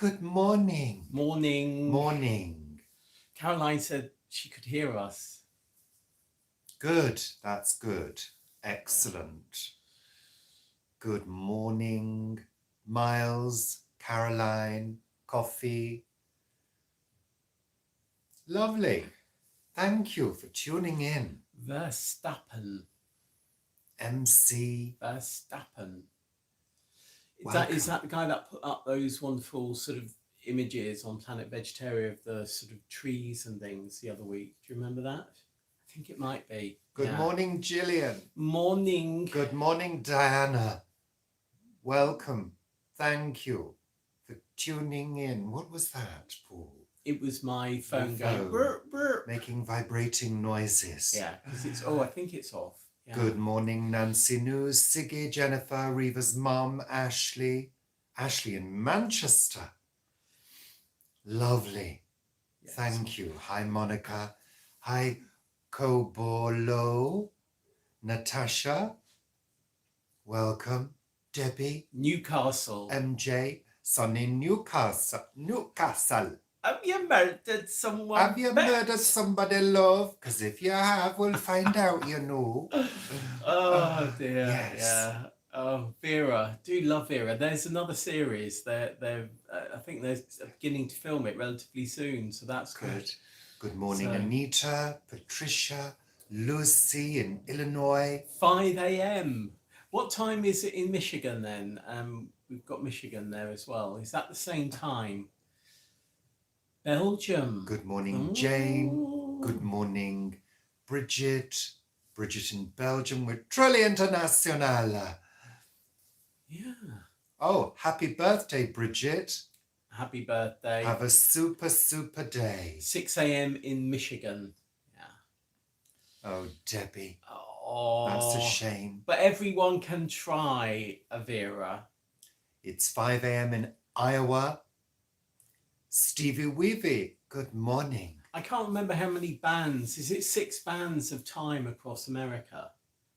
Good morning. Morning. Morning. Caroline said she could hear us. Good. That's good. Excellent. Good morning, Miles, Caroline, Coffee. Lovely. Thank you for tuning in. Verstappen. MC. Verstappen. Welcome. Is that the guy that put up those wonderful sort of images on Planet Vegetaria of the sort of trees and things the other week? Do you remember that? I think it might be. Good morning, Gillian. Morning. Good morning, Diana. Welcome. Thank you for tuning in. What was that, Paul? It was my phone going burp, burp. Making vibrating noises. Yeah, because it's, I think it's off. Yeah. Good morning, Nancy News, Siggy, Jennifer, Reva's mum, Ashley in Manchester. Lovely. Yes. Thank you. Hi, Monica. Hi, Kobolo. Natasha. Welcome. Debbie. Newcastle. MJ. Son in Newcastle. Have you murdered someone? Have you murdered somebody, love? Because if you have, we'll find out, you know. Oh, dear. Yes. Yeah. Oh, Vera. Do love Vera. There's another series. I think they're beginning to film it relatively soon, so that's good. Good morning, Anita, Patricia, Lucy in Illinois. 5 a.m. What time is it in Michigan then? We've got Michigan there as well. Is that the same time? Belgium. Good morning, Jane. Good morning, Bridget. Bridget in Belgium. We're truly international. Yeah. Oh, happy birthday, Bridget. Happy birthday. Have a super, super day. 6 a.m. in Michigan. Yeah. Oh, Debbie. Oh. That's a shame. But everyone can try a Vera. It's 5 a.m. in Iowa. Stevie Weavy, good morning. I can't remember how many bands. Is it 6 bands of time across America?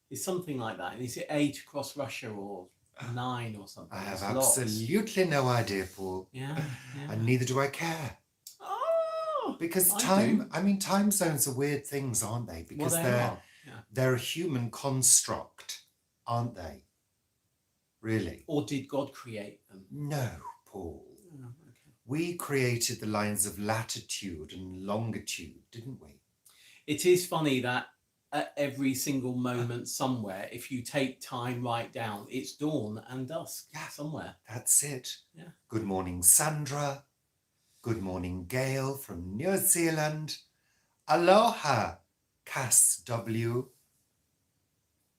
It's something like that. And is it 8 across Russia or 9 or something? I have absolutely no idea, Paul. Yeah. And neither do I care. Oh, because time zones are weird things, aren't they? Because they're a human construct, aren't they? Really? Or did God create them? No, Paul. We created the lines of latitude and longitude, didn't we? It is funny that at every single moment somewhere, if you take time right down, it's dawn and dusk somewhere. That's it. Yeah. Good morning, Sandra. Good morning, Gail from New Zealand. Aloha, Cass W.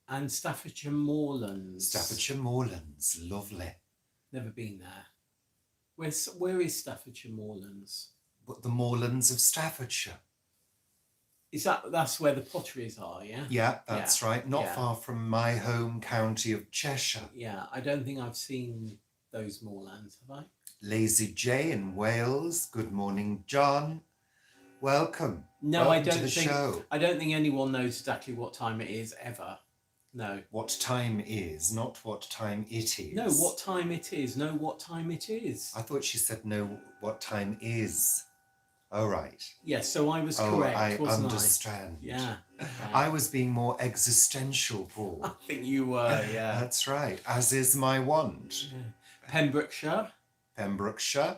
And Staffordshire Moorlands. Staffordshire Moorlands, lovely. Never been there. Where is Staffordshire Moorlands? The Moorlands of Staffordshire. That's where the potteries are, yeah? Yeah, that's right. Not far from my home county of Cheshire. Yeah, I don't think I've seen those moorlands, have I? Lazy J in Wales. Good morning, John. Welcome. No, Welcome to the show. I don't think anyone knows exactly what time it is ever. No. What time is, not what time it is. No, what time it is. No, what time it is. I thought she said no, what time is. Oh, right. Yes, so I was correct, wasn't understand. Yeah. Okay. I was being more existential, Paul. I think you were, yeah. That's right, as is my wand. Yeah. Pembrokeshire.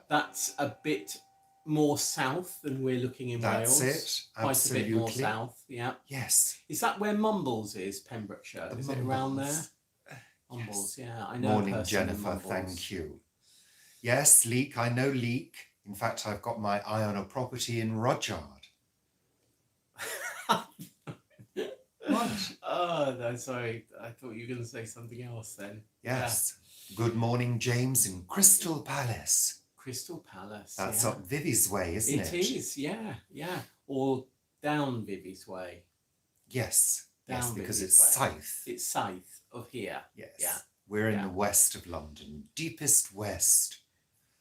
That's a bit more south than we're looking in Wales. That's it, absolutely. Quite a bit more south, yeah. Yes. Is that where Mumbles is, Pembrokeshire? Is it around there? Mumbles, yes. Yeah. I know. Morning, Jennifer, thank you. Yes, Leek, I know Leek. In fact, I've got my eye on a property in Rudyard. What? Oh, no, sorry. I thought you were going to say something else then. Yes. Yeah. Good morning, James, in Crystal Palace. Crystal Palace. That's up Vivi's way, isn't it? It is, yeah. Or down Vivi's way. Yes. Down yes, because Vivi's it's way. South. It's south of here. Yes. Yeah. We're in the west of London, deepest west.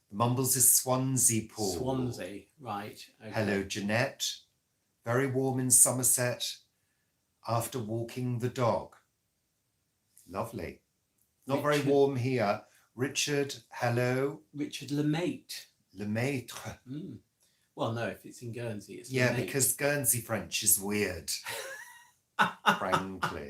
The Mumbles is Swansea, Paul. Swansea, right. Okay. Hello, Jeanette. Very warm in Somerset after walking the dog. Lovely. Not very warm here. Richard, hello. Richard LeMaitre. Le maître. Mm. Well, no, if it's in Guernsey, it's Yeah, le maître. because Guernsey French is weird, frankly.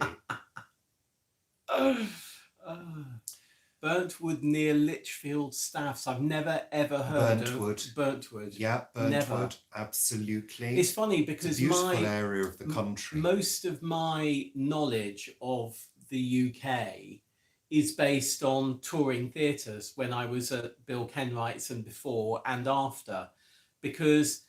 Burntwood near Lichfield Staffs. I've never ever heard Burntwood. of Burntwood. Yeah, Burntwood, Never. absolutely. It's funny It's because a beautiful area of the country. most of my knowledge of the UK is based on touring theatres when I was at Bill Kenwright's and before and after, because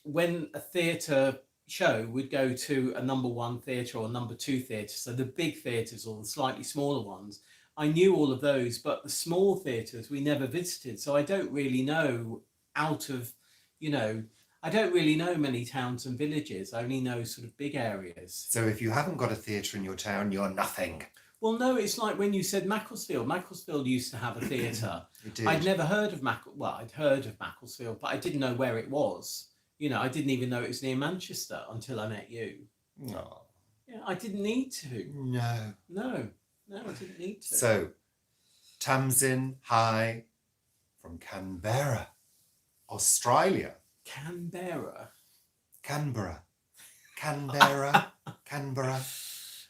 when a theatre show would go to a number one theatre or number two theatre, so the big theatres or the slightly smaller ones, I knew all of those, but the small theatres we never visited. So I don't really know out of, I don't really know many towns and villages. I only know sort of big areas. So if you haven't got a theatre in your town, you're nothing. Well, no, it's like when you said Macclesfield. Macclesfield used to have a theatre. It did. I'd never heard of I'd heard of Macclesfield, but I didn't know where it was. I didn't even know it was near Manchester until I met you. No. Yeah, I didn't need to. No, I didn't need to. So, Tamsin, hi, from Canberra, Australia. Canberra. Canberra.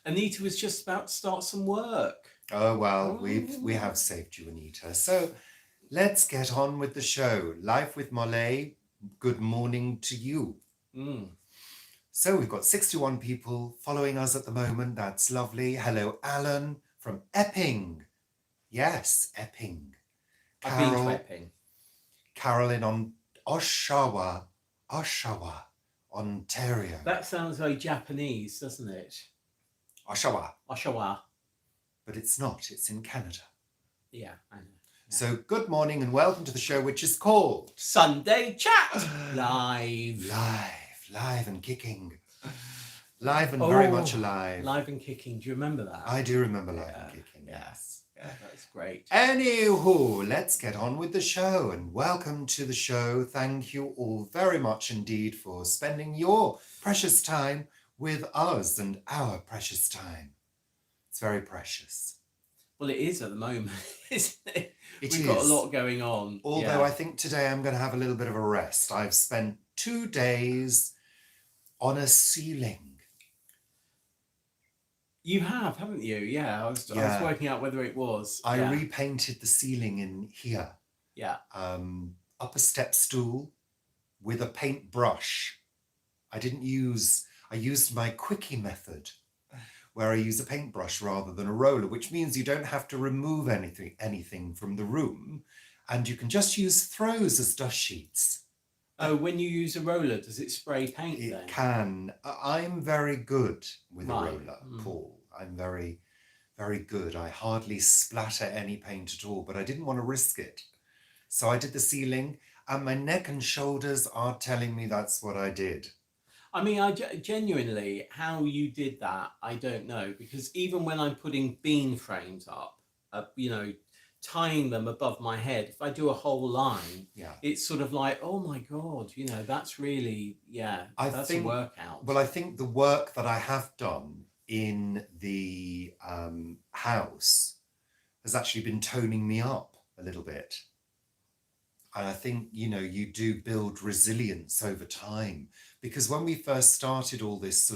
Anita was just about to start some work. Oh, well, we have saved you, Anita. So, let's get on with the show. Life with Molly, good morning to you. So we've got 61 people following us at the moment. That's lovely. Hello, Alan from Epping. Yes, Epping. I've been to Epping. Carolyn on Oshawa, Ontario. That sounds very Japanese, doesn't it? Oshawa. But it's not. It's in Canada. Yeah, I know. Yeah. So good morning and welcome to the show, which is called Sunday Chat Live. Live and kicking. Live and very much alive. Live and kicking. Do you remember that? I do remember live and kicking, yes. Yeah, that's great. Anywho, let's get on with the show and welcome to the show. Thank you all very much indeed for spending your precious time with us and our precious time. It's very precious. Well, it is at the moment, isn't it? We've got a lot going on. Although I think today I'm going to have a little bit of a rest. I've spent 2 days on a ceiling. You have, haven't you? Yeah, I was working out whether it was. I repainted the ceiling in here. Yeah. Up a step stool with a paintbrush. I used my quickie method, where I use a paintbrush rather than a roller, which means you don't have to remove anything from the room, and you can just use throws as dust sheets. Oh, when you use a roller, does it spray paint then? It can. I'm very good with a roller, Paul. I'm very, very good. I hardly splatter any paint at all, but I didn't want to risk it. So I did the ceiling, and my neck and shoulders are telling me that's what I did. I mean, I genuinely, how you did that, I don't know, because even when I'm putting bean frames up, tying them above my head, if I do a whole line, it's sort of like, oh my God, that's really, that's a workout. Well, I think the work that I have done in the house has actually been toning me up a little bit. And I think, you do build resilience over time. Because when we first started all this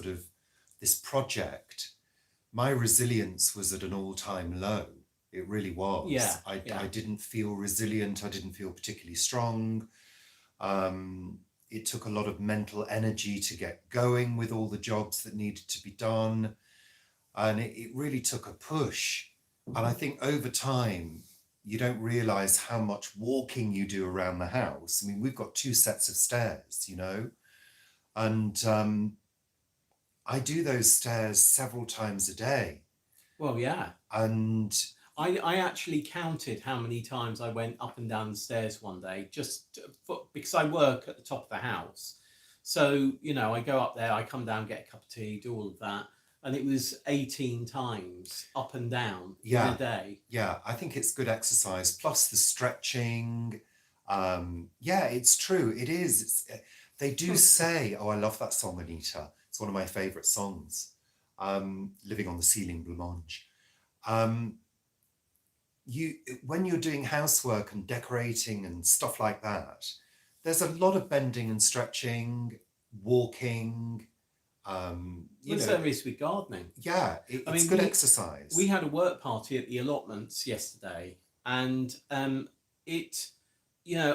this project, my resilience was at an all-time low. It really was. Yeah, I didn't feel resilient. I didn't feel particularly strong. It took a lot of mental energy to get going with all the jobs that needed to be done. And it really took a push. And I think over time, you don't realize how much walking you do around the house. I mean, we've got 2 sets of stairs, and I do those stairs several times a day. Well, yeah. And I actually counted how many times I went up and down the stairs one day, because I work at the top of the house. So, I go up there, I come down, get a cup of tea, do all of that. And it was 18 times up and down in a day. Yeah, I think it's good exercise, plus the stretching. It's true. It is. They do say, I love that song, Anita. It's one of my favourite songs, Living on the Ceiling, Blancmange. you when you're doing housework and decorating and stuff like that, there's a lot of bending and stretching, walking. You Well, know, so is with gardening. yeah, I it's mean, good we exercise. had a work party at the allotments yesterday, and it,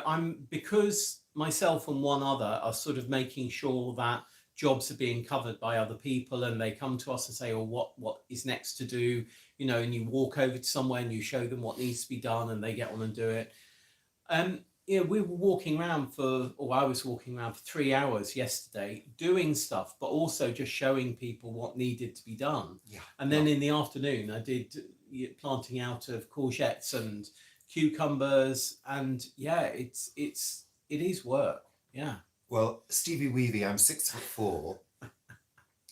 I'm because myself and one other are sort of making sure that jobs are being covered by other people, and they come to us and say, "Oh, what is next to do?" And you walk over to somewhere and you show them what needs to be done, and they get on and do it. We were walking around or I was walking around for 3 hours yesterday doing stuff, but also just showing people what needed to be done. Yeah, And yeah. then in the afternoon, I did planting out of courgettes and cucumbers, and yeah, it is work. Yeah. Well, Stevie Weavy, I'm 6'4".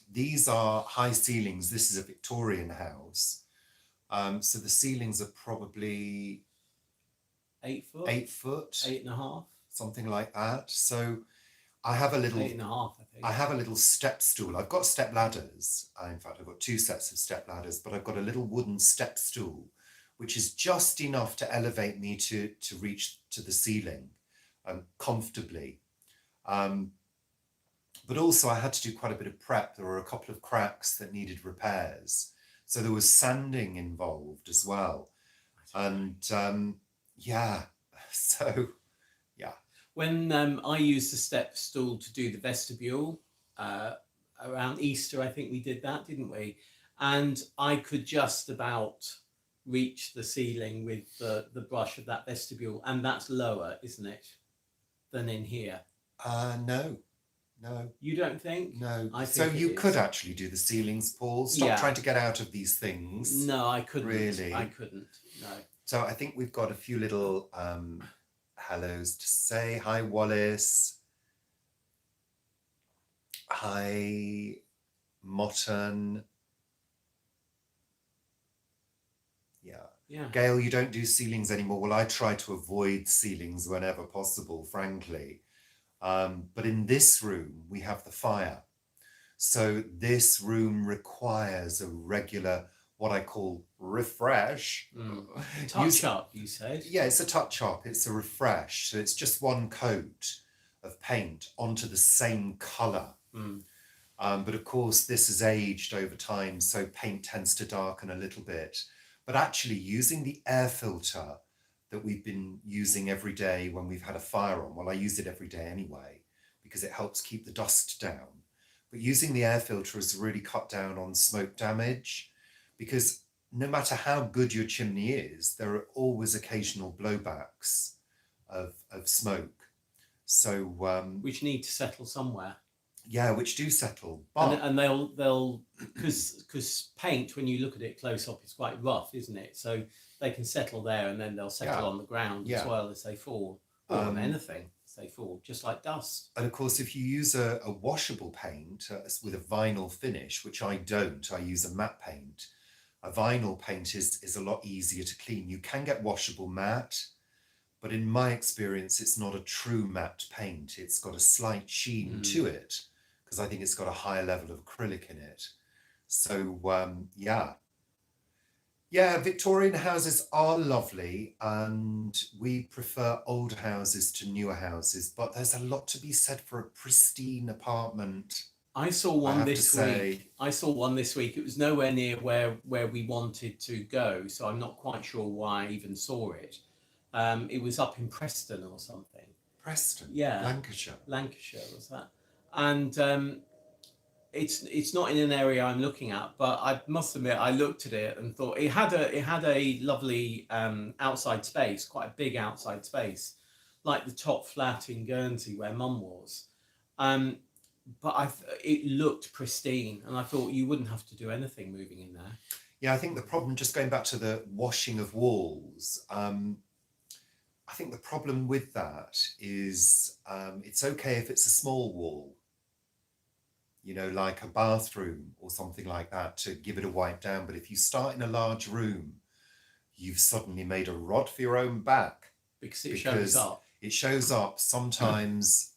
These are high ceilings. This is a Victorian house. So the ceilings are probably 8 foot, 8 foot, 8.5, something like that. So I have a little 8.5, I I think. have a little step stool. I've got step ladders. In fact, I've got two sets of step ladders, but I've got a little wooden step stool, which is just enough to elevate me to reach to the ceiling comfortably. Um, but also I had to do quite a bit of prep. There were a couple of cracks that needed repairs. So there was sanding involved as well. And yeah, so yeah. When I used the step stool to do the vestibule, uh, around Easter, I think we did that, didn't we? And I could just about reach the ceiling with the brush of that vestibule, and that's lower, isn't it, than in here? No, no, You don't think? no. I So think it you could is. actually do the ceilings, Paul. Stop Yeah. trying to get out of these things. No, I couldn't. I Really. couldn't. No. So I think we've got a few little hellos to say. Hi, Wallace. Hi, Motton. Yeah. Yeah. Gail, you don't do ceilings anymore. Well, I try to avoid ceilings whenever possible, frankly. But in this room, we have the fire. So this room requires a regular, what I call refresh. Touch up, you said. Yeah, it's a touch up. It's a refresh. So it's just one coat of paint onto the same color. But of course, this has aged over time, so paint tends to darken a little bit. But actually, using the air filter that we've been using every day when we've had a fire on, well, I use it every day anyway, because it helps keep the dust down. But using the air filter has really cut down on smoke damage, because no matter how good your chimney is, there are always occasional blowbacks of smoke. So which need to settle somewhere. Yeah, which do settle, but and they'll because paint, when you look at it close up, it's quite rough, isn't it? So they can settle there, and then they'll settle on the ground as well as they fall, or on anything as they fall, just like dust. And of course, if you use a washable paint with a vinyl finish, which I don't, I use a matte paint. A vinyl paint is a lot easier to clean. You can get washable matte, but in my experience, it's not a true matte paint. It's got a slight sheen to it, because I think it's got a higher level of acrylic in it. So yeah, Victorian houses are lovely, and we prefer old houses to newer houses, but there's a lot to be said for a pristine apartment. I saw one this week. It was nowhere near where we wanted to go, so I'm not quite sure why I even saw it. It was up in Preston or something. Preston, yeah, Lancashire was that, and it's not in an area I'm looking at, but I must admit I looked at it and thought it had a lovely outside space, quite a big outside space, like the top flat in Guernsey where Mum was. But it looked pristine, and I thought you wouldn't have to do anything moving in there. Yeah, I think the problem, just going back to the washing of walls, I think the problem with that is it's okay if it's a small wall, like a bathroom or something like that, to give it a wipe down. But if you start in a large room, you've suddenly made a rod for your own back. Because it shows up. It shows up. Sometimes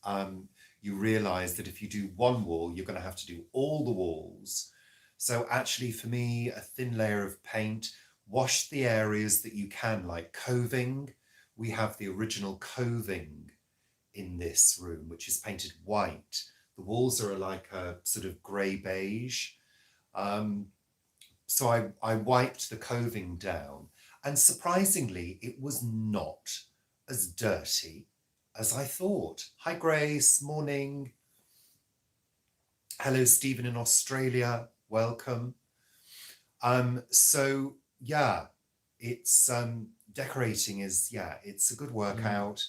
you realize that if you do one wall, you're going to have to do all the walls. So actually, for me, a thin layer of paint, Wash the areas that you can, like coving. We have the original coving in this room, which is painted white. The walls are like a sort of grey beige. So I wiped the coving down, and surprisingly, it was not as dirty as I thought. Hi, Grace. Morning. Hello, Stephen in Australia. Welcome. So yeah, it's decorating is, yeah, it's a good workout.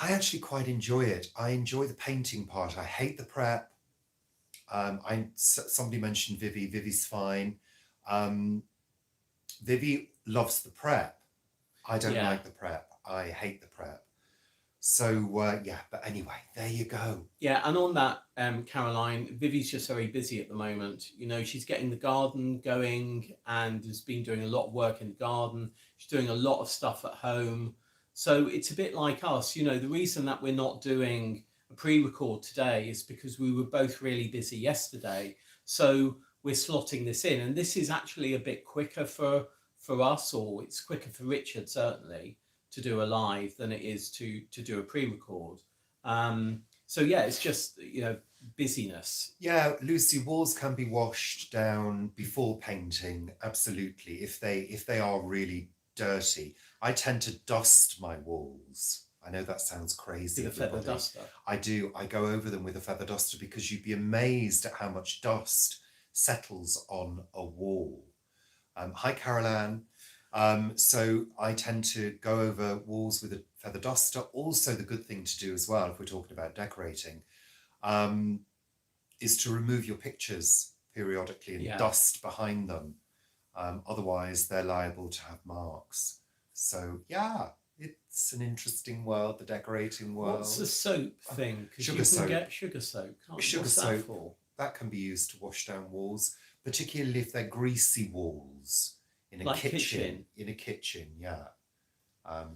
I actually quite enjoy it. I enjoy the painting part. I hate the prep. Somebody mentioned Vivi. Vivi's fine. Vivi loves the prep. I don't like the prep. I hate the prep. So yeah, but anyway, there you go. Yeah, and on that, Caroline, Vivi's just very busy at the moment. You know, she's getting the garden going and has been doing a lot of work in the garden. She's doing a lot of stuff at home. So it's a bit like us. You know, the reason that we're not doing a pre-record today is because we were both really busy yesterday. So we're slotting this in, and this is actually a bit quicker for us, or it's quicker for Richard certainly, to do a live than it is to do a pre-record. So yeah, it's just, you know, busyness. Yeah, Lucy, walls can be washed down before painting, absolutely, if they are really dirty. I tend to dust my walls. I know that sounds crazy. With a feather duster. I do. I go over them with a feather duster because you'd be amazed at how much dust settles on a wall. Hi, Caroline. So I tend to go over walls with a feather duster. Also, the good thing to do as well, if we're talking about decorating, is to remove your pictures periodically and dust behind them. Otherwise, they're liable to have marks. So yeah, it's an interesting world, the decorating world. What's the soap thing? Because you can get sugar soap. Sugar soap, that can be used to wash down walls, particularly if they're greasy walls. In a kitchen. In a kitchen, yeah.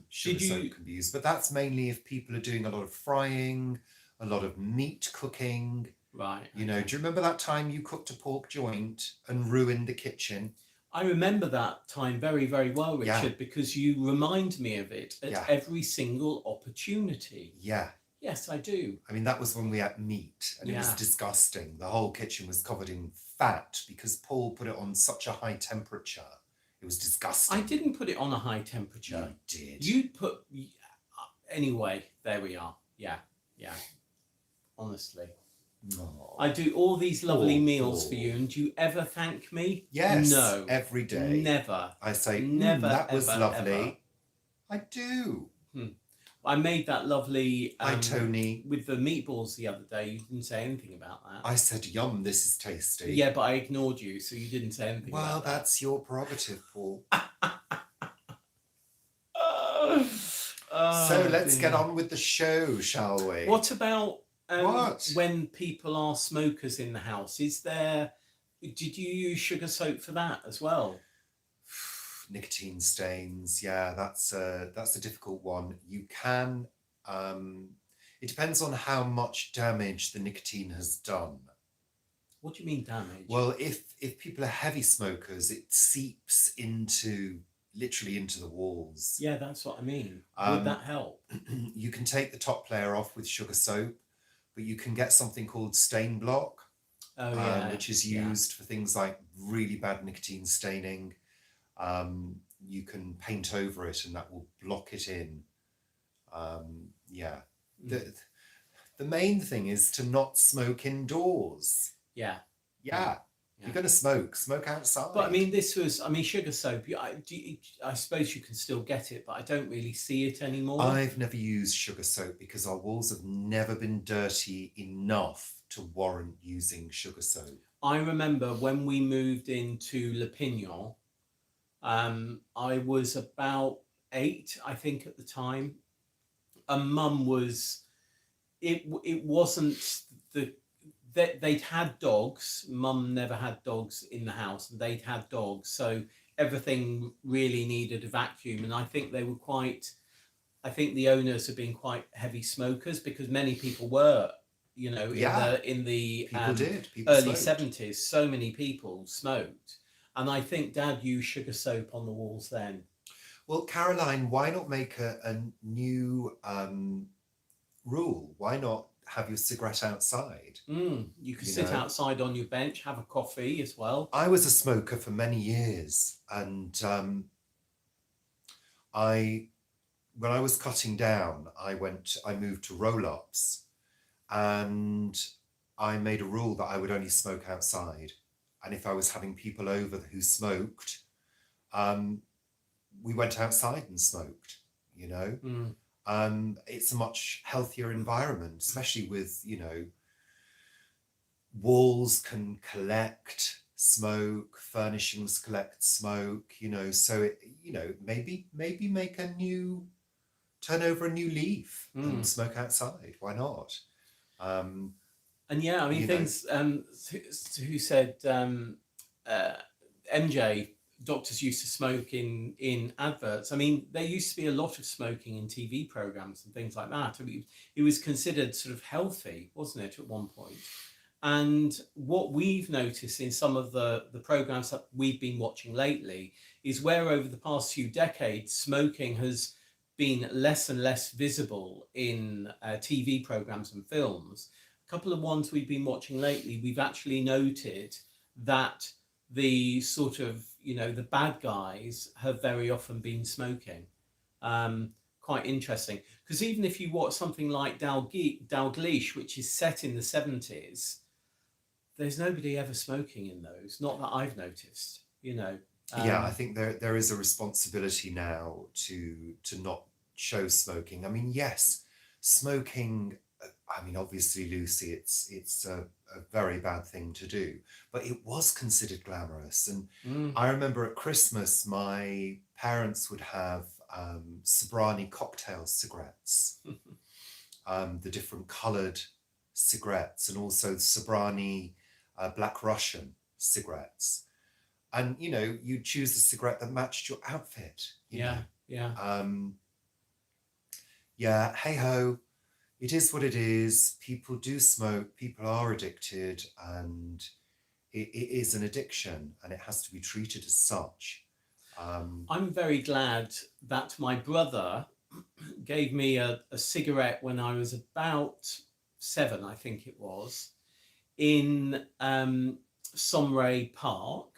Sugar soap can be used. But that's mainly if people are doing a lot of frying, a lot of meat cooking. Right. You know, do you remember that time you cooked a pork joint and ruined the kitchen? I remember that time very, very well, Richard, because you remind me of it at every single opportunity. Yeah. Yes, I do. I mean, that was when we had meat and it was disgusting. The whole kitchen was covered in fat because Paul put it on such a high temperature. It was disgusting. I didn't put it on a high temperature. You did. You put... Anyway, there we are. Yeah, yeah. Honestly. Oh, I do all these lovely meals for you, and do you ever thank me? Yes. No. Every day. Never. I say, never. That was ever, lovely. Ever. I do. I made that lovely... Hi, Tony. With the meatballs the other day. You didn't say anything about that. I said, yum, this is tasty. Yeah, but I ignored you, so you didn't say anything about that. Well, that's your prerogative, Paul. So let's get on with the show, shall we? What about when people are smokers in the house? Did you use sugar soap for that as well? Nicotine stains, yeah, that's a difficult one. You can, it depends on how much damage the nicotine has done. What do you mean damage? Well, if people are heavy smokers, it seeps literally into the walls. Yeah, that's what I mean. Would that help? You can take the top layer off with sugar soap, but you can get something called stain block, which is used for things like really bad nicotine staining. You can paint over it and that will block it in. The main thing is to not smoke indoors. Yeah. You're going to smoke outside. But I mean, sugar soap, I suppose you can still get it, but I don't really see it anymore. I've never used sugar soap because our walls have never been dirty enough to warrant using sugar soap. I remember when we moved into Le Pignon, I was about 8, I think, at the time. And Mum was... It wasn't the... They'd had dogs. Mum never had dogs in the house, and they'd had dogs, so everything really needed a vacuum. And I think they were the owners have been quite heavy smokers, because many people were, you know, in the early 70s. So many people smoked, And I think Dad used sugar soap on the walls then. Well, Caroline, why not make a new rule? Why not have your cigarette outside? You could You sit know, outside on your bench, have a coffee as well. I was a smoker for many years, and I, when I was cutting down, I moved to roll-ups, and I made a rule that I would only smoke outside. And if I was having people over who smoked, um, we went outside and smoked, you know. Mm. It's a much healthier environment, especially with, walls can collect smoke, furnishings collect smoke, so maybe make turn over a new leaf and Mm. smoke outside. Why not? And yeah, I mean, You know, things who said uh, MJ, doctors used to smoke in adverts. I mean, there used to be a lot of smoking in TV programs and things like that. I mean, it was considered sort of healthy, wasn't it, at one point? And what we've noticed in some of the programs that we've been watching lately is where over the past few decades, smoking has been less and less visible in TV programs and films. A couple of ones we've been watching lately, we've actually noted that the sort of, the bad guys have very often been smoking. Quite interesting. Because even if you watch something like Dalgleish, which is set in the 70s, there's nobody ever smoking in those, not that I've noticed. yeah, I think there is a responsibility now to not show smoking. I mean, yes, smoking. I mean, obviously, Lucy, it's a very bad thing to do, but it was considered glamorous. And Mm. I remember at Christmas, my parents would have Sobrani cocktail cigarettes, the different coloured cigarettes, and also Sobrani Black Russian cigarettes. And you choose a cigarette that matched your outfit. Yeah, yeah. Yeah, hey ho, it is what it is. People do smoke, people are addicted, and it is an addiction, and it has to be treated as such. I'm very glad that my brother gave me a cigarette when I was about 7, I think it was, in Somray Park.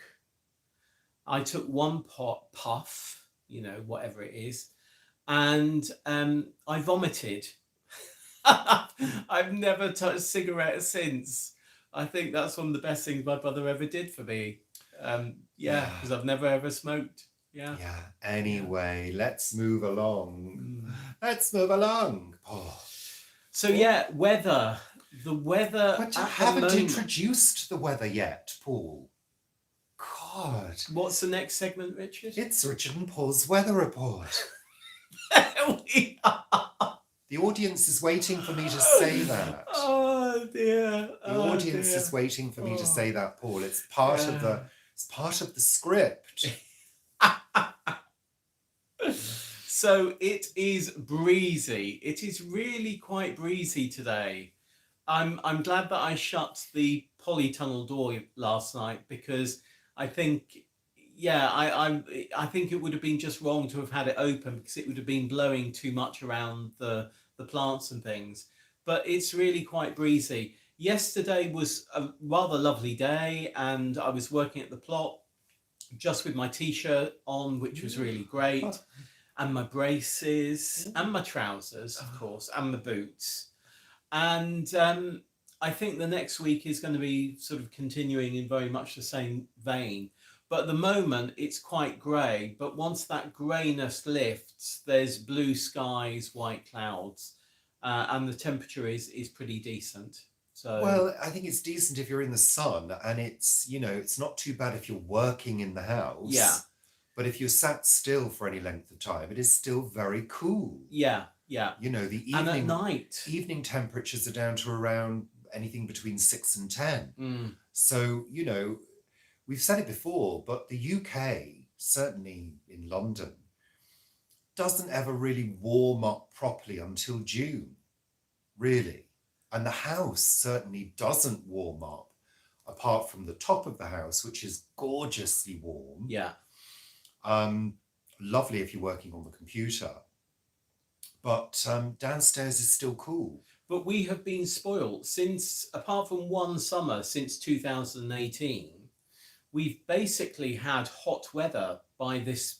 I took one puff, whatever it is, and I vomited. I've never touched a cigarette since. I think that's one of the best things my brother ever did for me. Yeah, because I've never ever smoked. Yeah. Yeah. Anyway, let's move along. Mm. Let's move along. Oh. So yeah, weather. The weather. But I haven't introduced the weather yet, Paul. God. What's the next segment, Richard? It's Richard and Paul's weather report. We are. The audience is waiting for me to say that. Oh dear. The audience is waiting for me to say that, Paul. It's part of the script. So it is breezy. It is really quite breezy today. I'm glad that I shut the polytunnel door last night, because I think, yeah, I think it would have been just wrong to have had it open, because it would have been blowing too much around the plants and things. But it's really quite breezy. Yesterday was a rather lovely day, and I was working at the plot just with my t-shirt on, which was really great, and my braces and my trousers, of course, and my boots. And I think the next week is going to be sort of continuing in very much the same vein. But at the moment, it's quite grey. But once that greyness lifts, there's blue skies, white clouds, and the temperature is pretty decent. So, well, I think it's decent if you're in the sun, and it's it's not too bad if you're working in the house. Yeah. But if you're sat still for any length of time, it is still very cool. Yeah, yeah. The evening, and at night, evening temperatures are down to around anything between 6 and 10. Mm. So, we've said it before, but the UK, certainly in London, doesn't ever really warm up properly until June, really. And the house certainly doesn't warm up apart from the top of the house, which is gorgeously warm. Yeah. Lovely if you're working on the computer. But downstairs is still cool. But we have been spoilt since, apart from one summer since 2018, we've basically had hot weather by this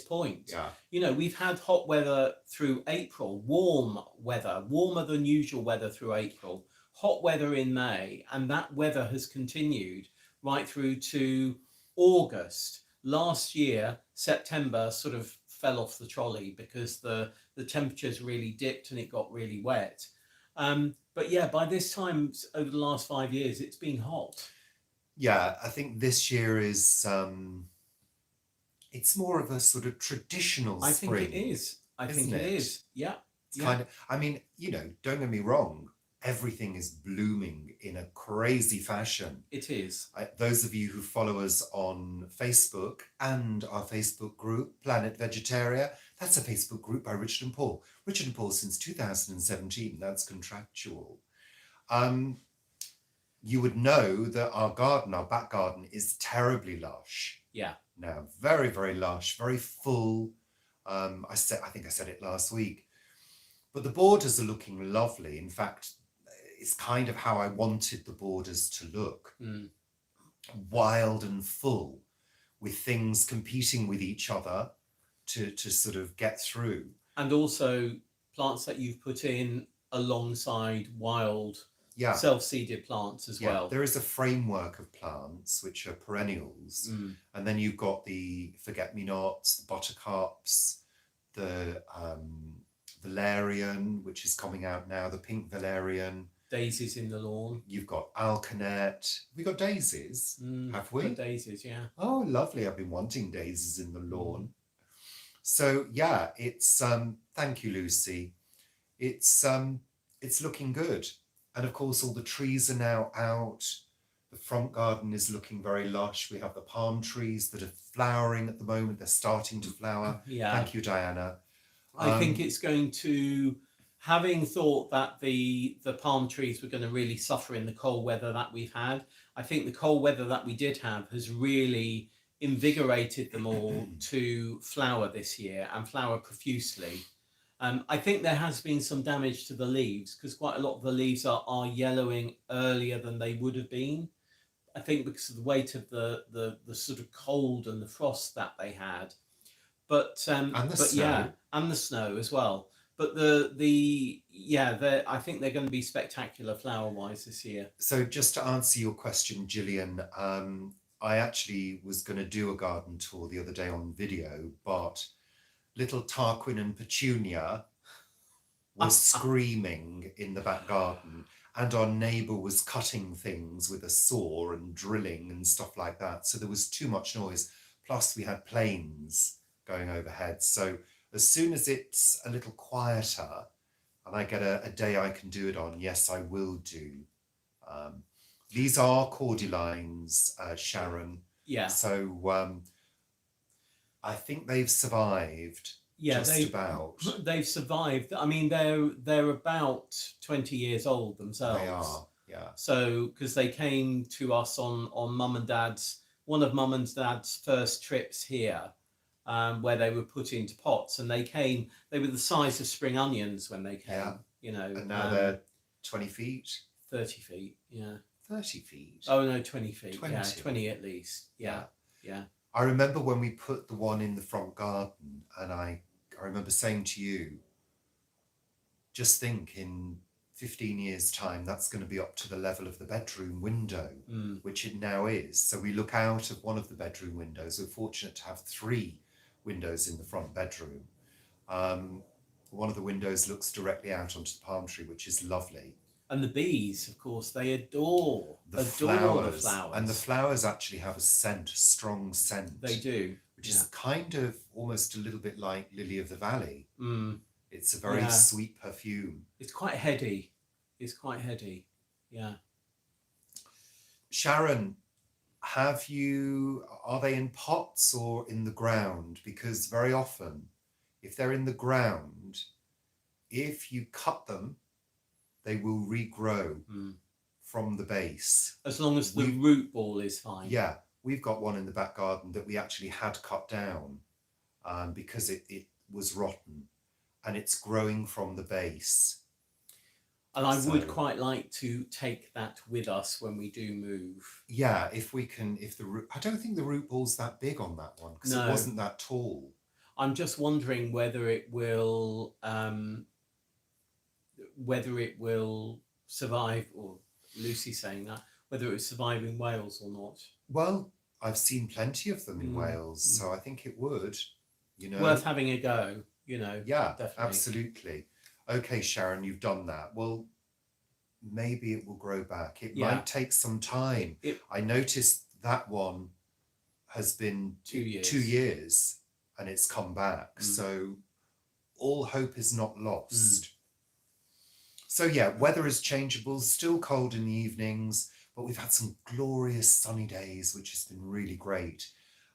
point. Yeah. You know, we've had hot weather through April, warm weather, warmer than usual weather through April, hot weather in May, and that weather has continued right through to August. Last year, September sort of fell off the trolley because the temperatures really dipped and it got really wet. But yeah, by this time over the last 5 years, it's been hot. Yeah, I think this year is it's more of a sort of traditional spring. I think it is. I think it is. Yeah. It's kind of, I mean, you know, don't get me wrong, everything is blooming in a crazy fashion. It is. Those of you who follow us on Facebook and our Facebook group, Planet Vegetaria, that's a Facebook group by Richard and Paul. Richard and Paul since 2017, that's contractual. You would know that our garden, our back garden, is terribly lush. Yeah. Now, very, very lush, very full. I think I said it last week. But the borders are looking lovely. In fact, it's kind of how I wanted the borders to look. Wild and full, with things competing with each other to sort of get through. And also plants that you've put in alongside wild, self-seeded plants as well. There is a framework of plants which are perennials, and then you've got the forget-me-nots, the buttercups, the valerian, which is coming out now, the pink valerian. Daisies in the lawn. You've got alkanet. We got daisies, have we? Got daisies, yeah. Oh, lovely! I've been wanting daisies in the lawn. So yeah, it's thank you, Lucy. It's looking good. And of course, all the trees are now out. The front garden is looking very lush. We have the palm trees that are flowering at the moment. They're starting to flower. Yeah. Thank you, Diana. I think it's going to, having thought that the palm trees were going to really suffer in the cold weather that we've had, I think the cold weather that we did have has really invigorated them all to flower this year and flower profusely. I think there has been some damage to the leaves because quite a lot of the leaves are yellowing earlier than they would have been. I think because of the weight of the sort of cold and the frost that they had. But and the snow. Yeah, and the snow as well. But I think they're going to be spectacular flower-wise this year. So just to answer your question, Gillian, I actually was going to do a garden tour the other day on video, but little Tarquin and Petunia was screaming in the back garden, and our neighbour was cutting things with a saw and drilling and stuff like that. So there was too much noise. Plus we had planes going overhead. So as soon as it's a little quieter and I get a day I can do it on, yes, I will do. These are cordylines, Sharon. Yeah. So I think they've survived. Yeah, they've survived. I mean, they're about 20 years old themselves. They are, yeah. So because they came to us on one of Mum and Dad's first trips here, where they were put into pots, and they were the size of spring onions when they came. Yeah. You know, and now they're 20 feet. 30 feet. Yeah. 30 feet. Oh no, 20 feet. 20. Yeah, 20 at least. Yeah. I remember when we put the one in the front garden, and I remember saying to you, just think in 15 years' time, that's going to be up to the level of the bedroom window, which it now is. So we look out of one of the bedroom windows. We're fortunate to have 3 windows in the front bedroom. One of the windows looks directly out onto the palm tree, which is lovely. And the bees, of course, they adore the flowers. And the flowers actually have a strong scent. They do. Which is kind of almost a little bit like Lily of the Valley. It's a very sweet perfume. It's quite heady. Yeah. Sharon, are they in pots or in the ground? Because very often, if they're in the ground, if you cut them, they will regrow from the base. As long as the root ball is fine. Yeah, we've got one in the back garden that we actually had cut down because it was rotten, and it's growing from the base. And I would quite like to take that with us when we do move. Yeah, if we can, if the root, I don't think the root ball's that big on that one because it wasn't that tall. I'm just wondering whether it will survive, or Lucy's saying that, whether it will survive in Wales or not. Well, I've seen plenty of them in Wales, so I think it would, you know. Worth having a go, you know. Yeah, definitely. Absolutely. Okay, Sharon, you've done that. Well, maybe it will grow back. It might take some time. I noticed that one has been 2 years. 2 years and it's come back. So all hope is not lost. So yeah, weather is changeable, still cold in the evenings, but we've had some glorious sunny days, which has been really great.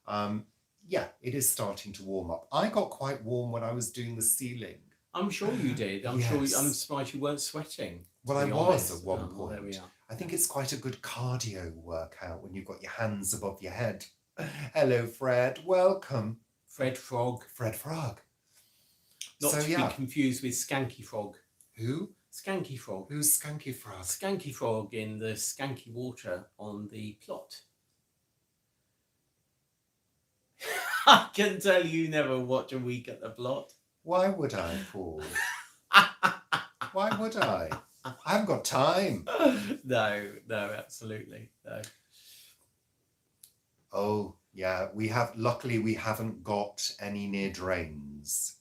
Yeah, it is starting to warm up. I got quite warm when I was doing the ceiling. I'm sure you did. I'm surprised you weren't sweating. Well, I was at one point. There we are. I think it's quite a good cardio workout when you've got your hands above your head. Hello, Fred. Welcome. Fred Frog. Fred Frog. Not to be confused with Skanky Frog. Who? Skanky Frog. Who's Skanky Frog? Skanky Frog in the Skanky Water on the plot. I can tell you never watch A Week at the Plot. Why would I, Paul? Why would I? I haven't got time. No, absolutely. No. Oh, yeah. Luckily, we haven't got any near drains.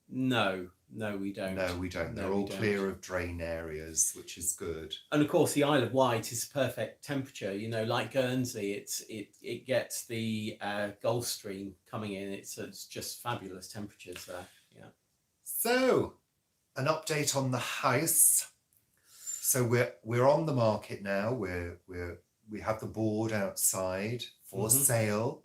No, we don't. No, we don't. They're all clear of drain areas, which is good. And of course, the Isle of Wight is perfect temperature. You know, like Guernsey, it gets the Gulf Stream coming in. It's just fabulous temperatures there. Yeah. So, an update on the house. So we're on the market now. We have the board outside for sale.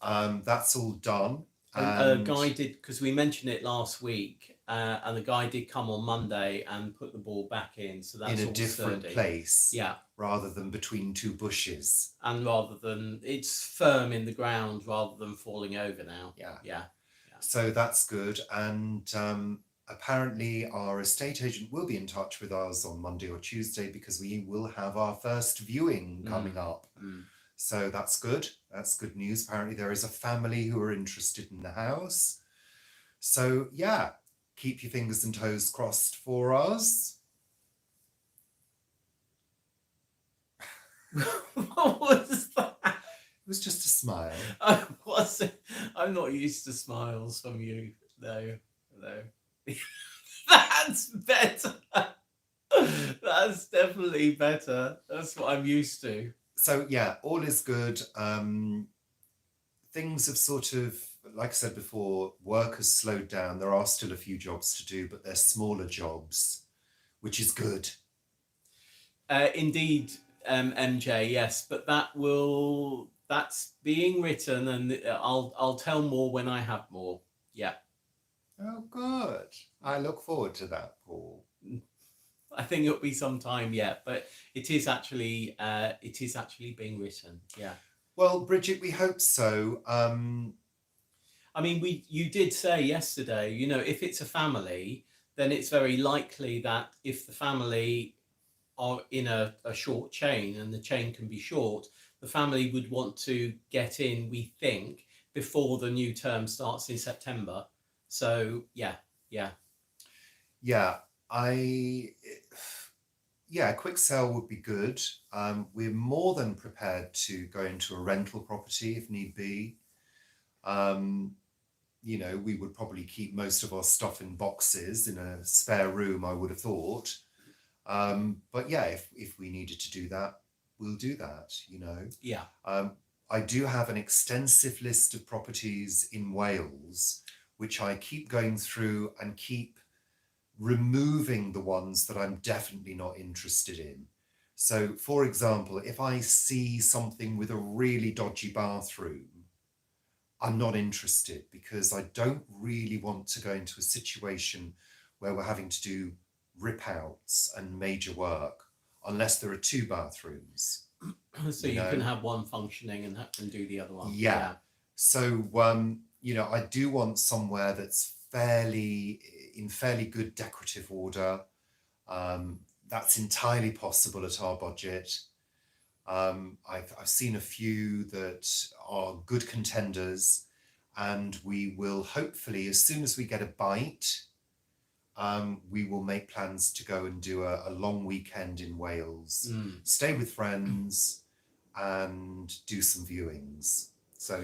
That's all done. And a guy did, because we mentioned it last week, and the guy did come on Monday and put the board back in. So that's in a all different sturdy. place. Yeah. Rather than between two bushes. And rather than, it's firm in the ground rather than falling over now. Yeah. So that's good. And apparently our estate agent will be in touch with us on Monday or Tuesday because we will have our first viewing coming up. So that's good. That's good news. Apparently there is a family who are interested in the house. So yeah, keep your fingers and toes crossed for us. What was that? It was just a smile. Oh, was it? I'm not used to smiles from you. No. That's better. That's definitely better. That's what I'm used to. So yeah, all is good. Things have sort of, like I said before, work has slowed down. There are still a few jobs to do, but they're smaller jobs, which is good. Indeed, MJ, yes, but that's being written, and I'll tell more when I have more. Yeah. Oh, good. I look forward to that, Paul. I think it'll be some time yet, but it is actually being written. Yeah. Well, Bridget, we hope so. I mean, you did say yesterday, you know, if it's a family, then it's very likely that if the family are in a short chain, and the chain can be short, the family would want to get in, we think, before the new term starts in September. So yeah. A quick sale would be good. We're more than prepared to go into a rental property if need be. You know, we would probably keep most of our stuff in boxes in a spare room, I would have thought. But yeah, if we needed to do that, we'll do that, you know. Yeah. I do have an extensive list of properties in Wales, which I keep going through and keep removing the ones that I'm definitely not interested in. So, for example, if I see something with a really dodgy bathroom, I'm not interested because I don't really want to go into a situation where we're having to do rip outs and major work. unless there are two bathrooms. So you can have one functioning and do the other one. Yeah. So, I do want somewhere that's in fairly good decorative order. That's entirely possible at our budget. I've seen a few that are good contenders, and we will hopefully, as soon as we get a bite, we will make plans to go and do a long weekend in Wales, stay with friends, and do some viewings. So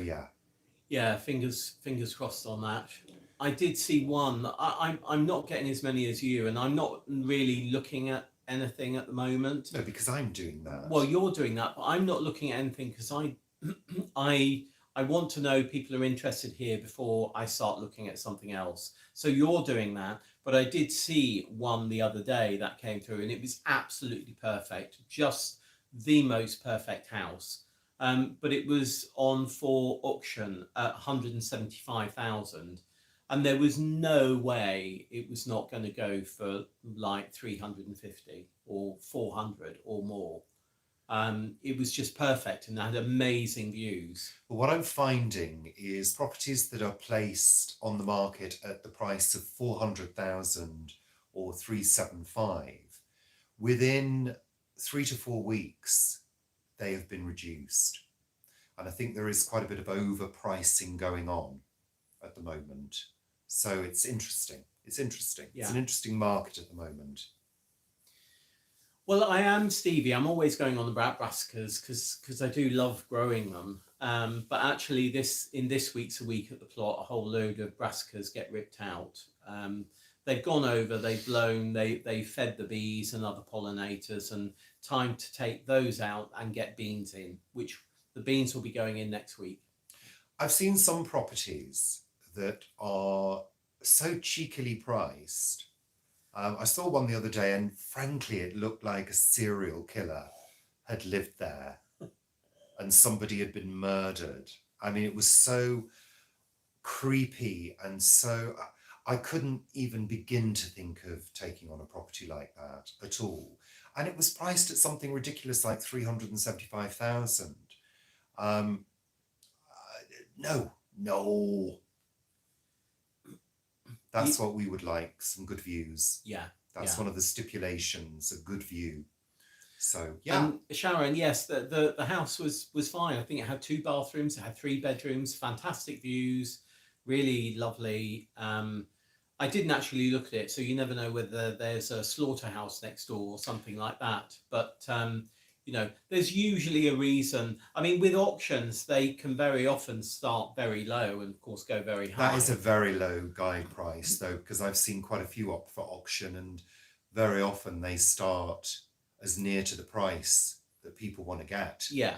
yeah, fingers crossed on that. I did see one. I'm not getting as many as you, and I'm not really looking at anything at the moment. No, because I'm doing that. Well, you're doing that, but I'm not looking at anything because I want to know people are interested here before I start looking at something else. So you're doing that, but I did see one the other day that came through, and it was absolutely perfect, just the most perfect house. But it was on for auction at 175,000, and there was no way it was not going to go for like 350 or 400 or more. It was just perfect and had amazing views. But what I'm finding is properties that are placed on the market at the price of 400,000 or 375, within 3 to 4 weeks, they have been reduced. And I think there is quite a bit of overpricing going on at the moment. So it's interesting. It's interesting. Yeah. It's an interesting market at the moment. Well, I am Stevie. I'm always going on about brassicas because I do love growing them. But actually, in this week's A Week at the Plot, a whole load of brassicas get ripped out. They've gone over, they've blown, they fed the bees and other pollinators, and time to take those out and get beans in, which the beans will be going in next week. I've seen some properties that are so cheekily priced. I saw one the other day, and frankly, it looked like a serial killer had lived there and somebody had been murdered. I mean, it was so creepy, and so I couldn't even begin to think of taking on a property like that at all. And it was priced at something ridiculous like 375,000. No. That's what we would like, some good views. Yeah. That's one of the stipulations, a good view. So, yeah. And Sharon, yes, the house was fine. I think it had 2 bathrooms, it had 3 bedrooms, fantastic views, really lovely. I didn't actually look at it, so you never know whether there's a slaughterhouse next door or something like that. But, there's usually a reason. I mean, with auctions, they can very often start very low and, of course, go very high. That is a very low guide price, though, because I've seen quite a few up for auction, and very often they start as near to the price that people want to get. Yeah.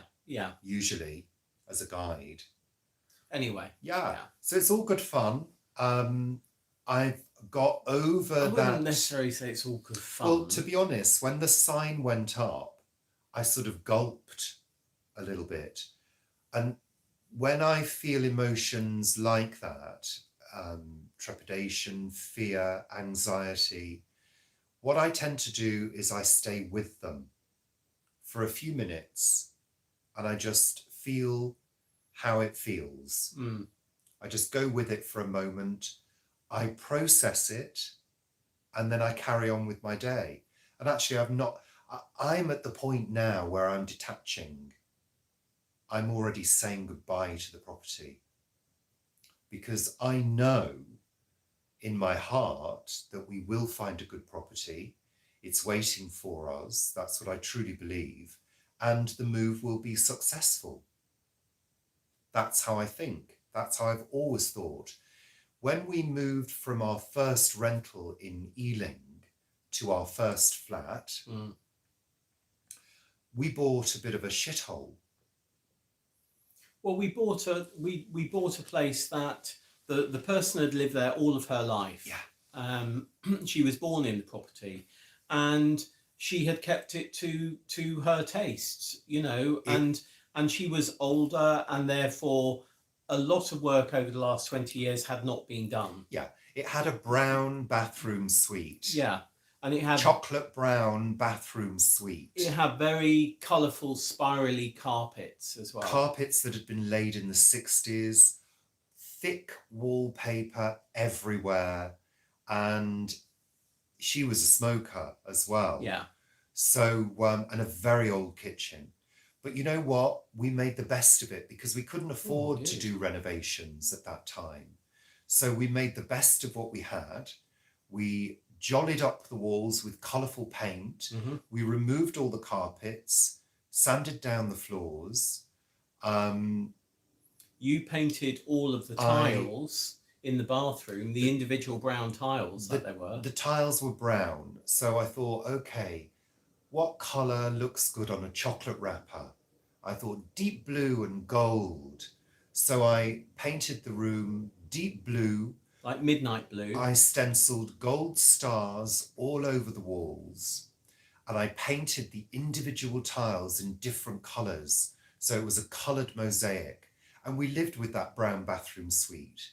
Usually, as a guide. Anyway. Yeah. So it's all good fun. I've got over that. I wouldn't necessarily say it's all good fun. Well, to be honest, when the sign went up, I sort of gulped a little bit. And when I feel emotions like that, trepidation, fear, anxiety, what I tend to do is I stay with them for a few minutes and I just feel how it feels. I just go with it for a moment. I process it, and then I carry on with my day. And actually, I'm at the point now where I'm detaching. I'm already saying goodbye to the property because I know in my heart that we will find a good property. It's waiting for us. That's what I truly believe. And the move will be successful. That's how I think. That's how I've always thought. When we moved from our first rental in Ealing to our first flat, we bought a bit of a shithole. Well, we bought a place that the person had lived there all of her life. Yeah. She was born in the property, and she had kept it to her tastes, and she was older, and therefore a lot of work over the last 20 years had not been done. Yeah, it had a brown bathroom suite. Yeah, And it had chocolate brown bathroom suite. it had very colourful, spirally carpets as well. Carpets that had been laid in the 60s, thick wallpaper everywhere, and she was a smoker as well. Yeah. So, and a very old kitchen. But you know what? We made the best of it because we couldn't afford to do renovations at that time. So we made the best of what we had. We jollied up the walls with colourful paint. Mm-hmm. We removed all the carpets, sanded down the floors. You painted all of the tiles in the bathroom, the individual brown tiles that there were. The tiles were brown. So I thought, okay, what colour looks good on a chocolate wrapper? I thought deep blue and gold. So I painted the room deep blue. Like midnight blue. I stenciled gold stars all over the walls. And I painted the individual tiles in different colours. So it was a coloured mosaic. And we lived with that brown bathroom suite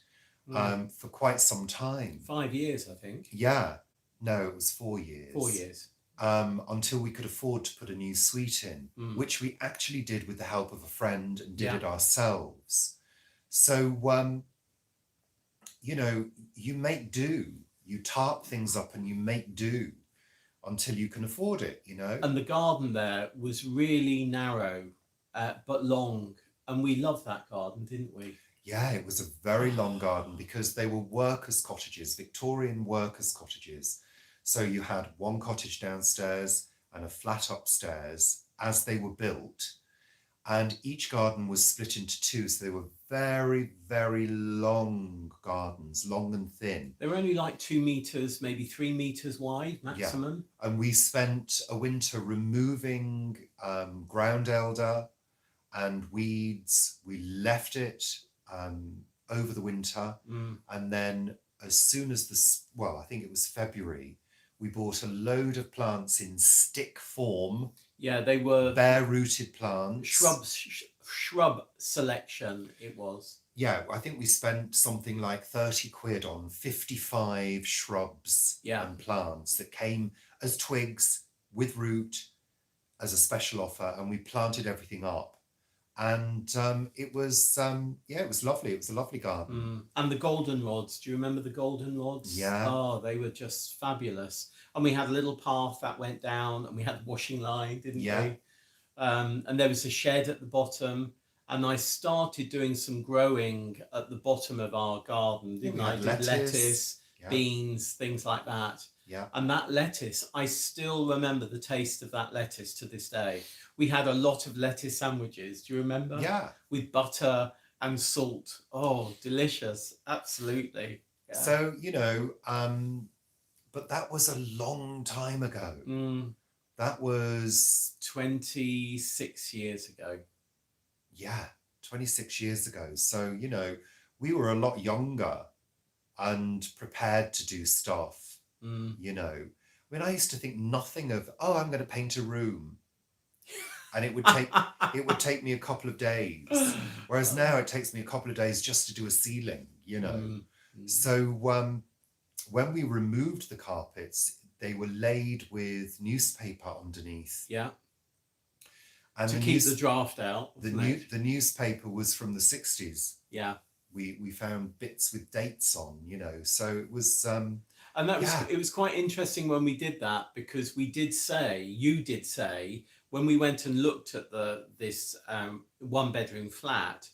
for quite some time. 5 years, I think. Yeah. No, it was 4 years. 4 years. Until we could afford to put a new suite in, which we actually did with the help of a friend and did it ourselves. So, you know, you make do. You tarp things up and you make do until you can afford it, you know. And the garden there was really narrow, but long. And we loved that garden, didn't we? Yeah, it was a very long garden because they were workers' cottages, Victorian workers' cottages. So you had one cottage downstairs and a flat upstairs as they were built. And each garden was split into two. So they were very, very long gardens, long and thin. They were only like 2 meters, maybe 3 meters wide maximum. Yeah. And we spent a winter removing ground elder and weeds. We left it over the winter. And then as soon as I think it was February, we bought a load of plants in stick form. Yeah, they were bare-rooted plants. Shrub selection it was. Yeah, I think we spent something like 30 quid on 55 shrubs and plants that came as twigs with root as a special offer, and we planted everything up. And it was lovely. It was a lovely garden. And the goldenrods. Do you remember the goldenrods? Yeah. Oh, they were just fabulous. And we had a little path that went down, and we had the washing line, didn't we? And there was a shed at the bottom. And I started doing some growing at the bottom of our garden, didn't I? Lettuce, beans, things like that. Yeah. And that lettuce, I still remember the taste of that lettuce to this day. We had a lot of lettuce sandwiches. Do you remember? Yeah. With butter and salt. Oh, delicious. Absolutely. Yeah. So, you know, but that was a long time ago. That was 26 years ago. Yeah, 26 years ago. So, you know, we were a lot younger and prepared to do stuff. You know, I mean, I used to think nothing of, I'm going to paint a room, and it would take me a couple of days. Whereas now it takes me a couple of days just to do a ceiling. You know, so when we removed the carpets, they were laid with newspaper underneath. Yeah. And to keep the draft out. The newspaper was from the 60s. Yeah. We found bits with dates on, you know, so it was. And that was it was quite interesting when we did that, because you did say when we went and looked at this 1-bedroom flat,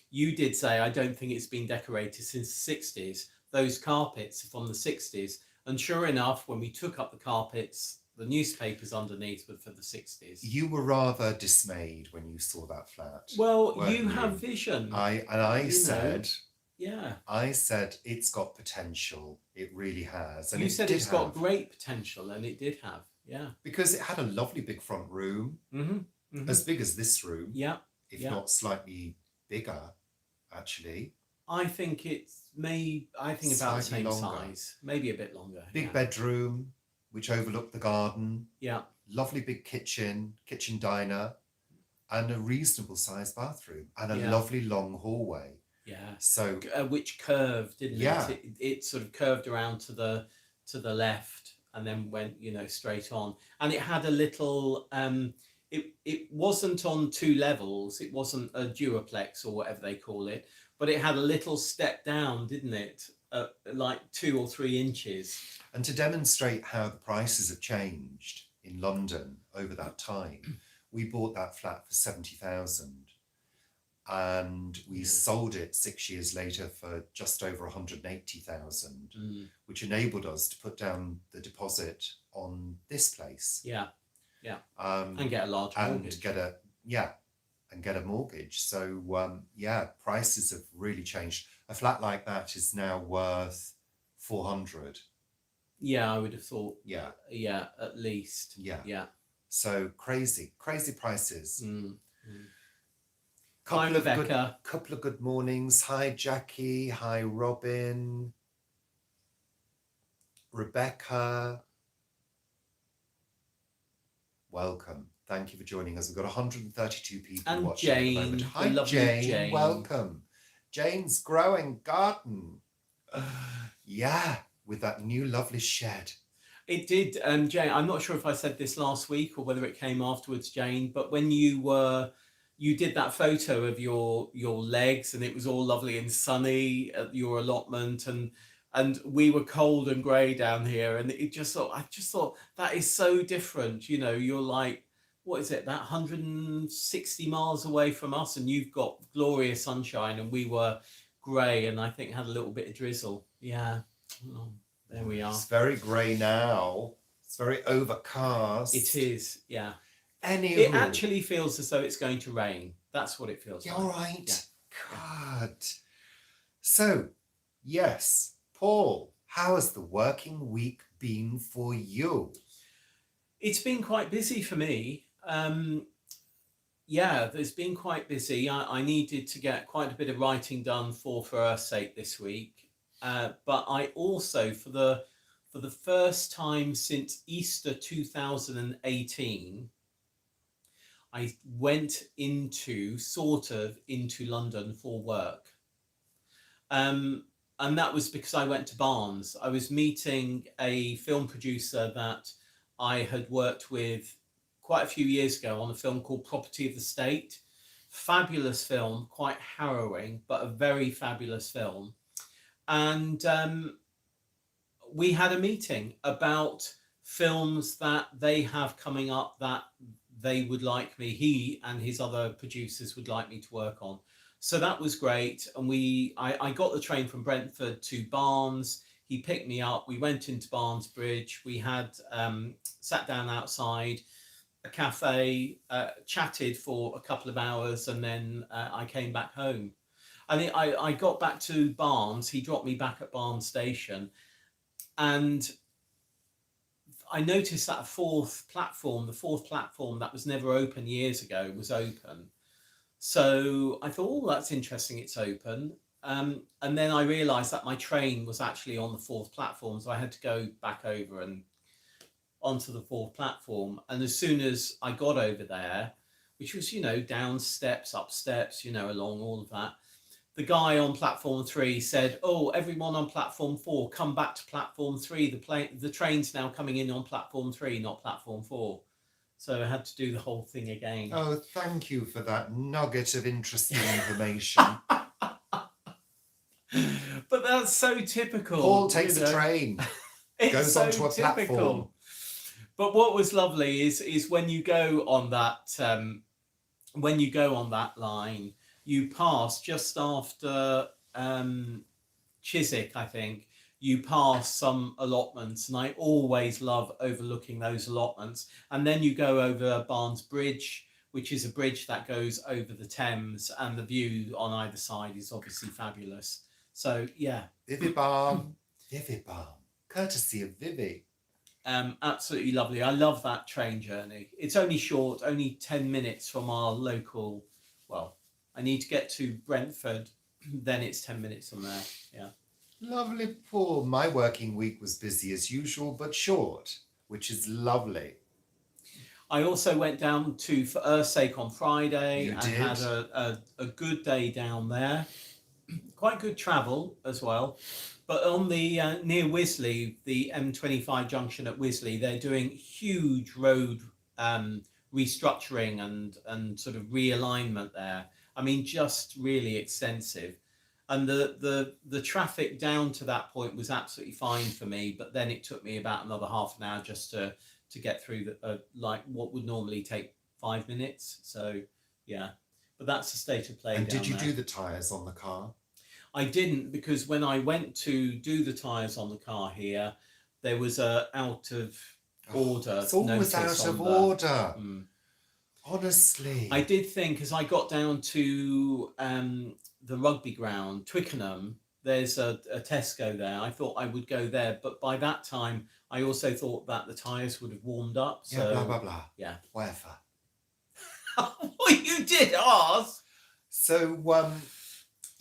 you did say, I don't think it's been decorated since the 60s. Those carpets are from the 60s. And sure enough, when we took up the carpets, the newspapers underneath were for the 60s. You were rather dismayed when you saw that flat. Well, you have vision. I said, yeah. I said it's got potential. It really has. And you said it's got great potential, and it did have. Yeah. Because it had a lovely big front room, as big as this room. Yeah. If not slightly bigger, actually. I think about the same size, maybe a bit longer. Big bedroom, which overlooked the garden. Yeah. Lovely big kitchen diner, and a reasonable sized bathroom, and a lovely long hallway. Yeah. So which curved, didn't it? It sort of curved around to the left, and then went, straight on. And it had a little, it wasn't on 2 levels. It wasn't a duoplex or whatever they call it, but it had a little step down, didn't it? Like 2 or 3 inches. And to demonstrate how the prices have changed in London over that time, we bought that flat for 70,000 and we sold it 6 years later for just over 180,000, which enabled us to put down the deposit on this place. Yeah. And get a large mortgage. And get a mortgage. So prices have really changed. A flat like that is now worth 400. Yeah, I would have thought. Yeah, at least. Yeah. So crazy prices. Hi, Rebecca. Couple of good mornings. Hi, Jackie. Hi, Robin. Rebecca. Welcome. Thank you for joining us. We've got 132 people and watching Jane, at the moment. Hi, lovely Jane. Welcome. Jane's growing garden. With that new lovely shed. It did, Jane. I'm not sure if I said this last week or whether it came afterwards, Jane. But when you did that photo of your legs, and it was all lovely and sunny at your allotment, and we were cold and grey down here, and I just thought that is so different. You're like, what is it, that 160 miles away from us, and you've got glorious sunshine, and we were grey, and I think had a little bit of drizzle. Yeah. Oh, there we are. It's very grey now. It's very overcast. It is, yeah. Anywho. It actually feels as though it's going to rain. That's what it feels like. All right. Yeah. God. So, yes, Paul, how has the working week been for you? It's been quite busy for me. There's been quite busy. I needed to get quite a bit of writing done for Earth's Sake this week. But I also, for the first time since Easter 2018, I went into London for work. And that was because I went to Barnes. I was meeting a film producer that I had worked with quite a few years ago on a film called Property of the State. Fabulous film, quite harrowing, but a very fabulous film. And we had a meeting about films that they have coming up that they would like me, he and his other producers would like me to work on. So that was great. And I got the train from Brentford to Barnes. He picked me up. We went into Barnes Bridge. We had sat down outside a cafe, chatted for a couple of hours, and then I came back home. And I got back to Barnes. He dropped me back at Barnes Station. And I noticed that the fourth platform that was never open years ago was open. So I thought, that's interesting, it's open. And then I realised that my train was actually on the 4th platform. So I had to go back over and onto the 4th platform. And as soon as I got over there, which was, down steps, up steps, along all of that, the guy on platform 3 said, everyone on platform 4, come back to platform 3. The train's now coming in on platform 3, not platform 4. So I had to do the whole thing again. Oh, thank you for that nugget of interesting information. But that's so typical. Paul takes a train, goes so onto a platform. But what was lovely is when you go on that line, you pass just after Chiswick, I think. You pass some allotments, and I always love overlooking those allotments. And then you go over Barnes Bridge, which is a bridge that goes over the Thames, and the view on either side is obviously fabulous. So, yeah. Vivi Balm, courtesy of Vivi. Absolutely lovely. I love that train journey. It's only short, only 10 minutes from our local, I need to get to Brentford, then it's 10 minutes from there, yeah. Lovely, Paul. My working week was busy as usual, but short, which is lovely. I also went down to For Earth's Sake on Friday and had a good day down there. Quite good travel as well. But on the near Wisley, the M25 junction at Wisley, they're doing huge road restructuring and sort of realignment there. I mean, just really extensive. And the traffic down to that point was absolutely fine for me, but then it took me about another half an hour just to get through the like what would normally take 5 minutes. So yeah, but that's the state of play. And down did you there. do the tyres on the car? I didn't, because when I went to do the tyres on the car here, there was a out of order. It's always notice out of on order. Mm. Honestly. I did think, as I got down to the rugby ground, Twickenham, there's a Tesco there. I thought I would go there, but by that time, I also thought that the tyres would have warmed up. So, yeah, blah, blah, blah. Yeah. Whatever. Well, you did ask. So,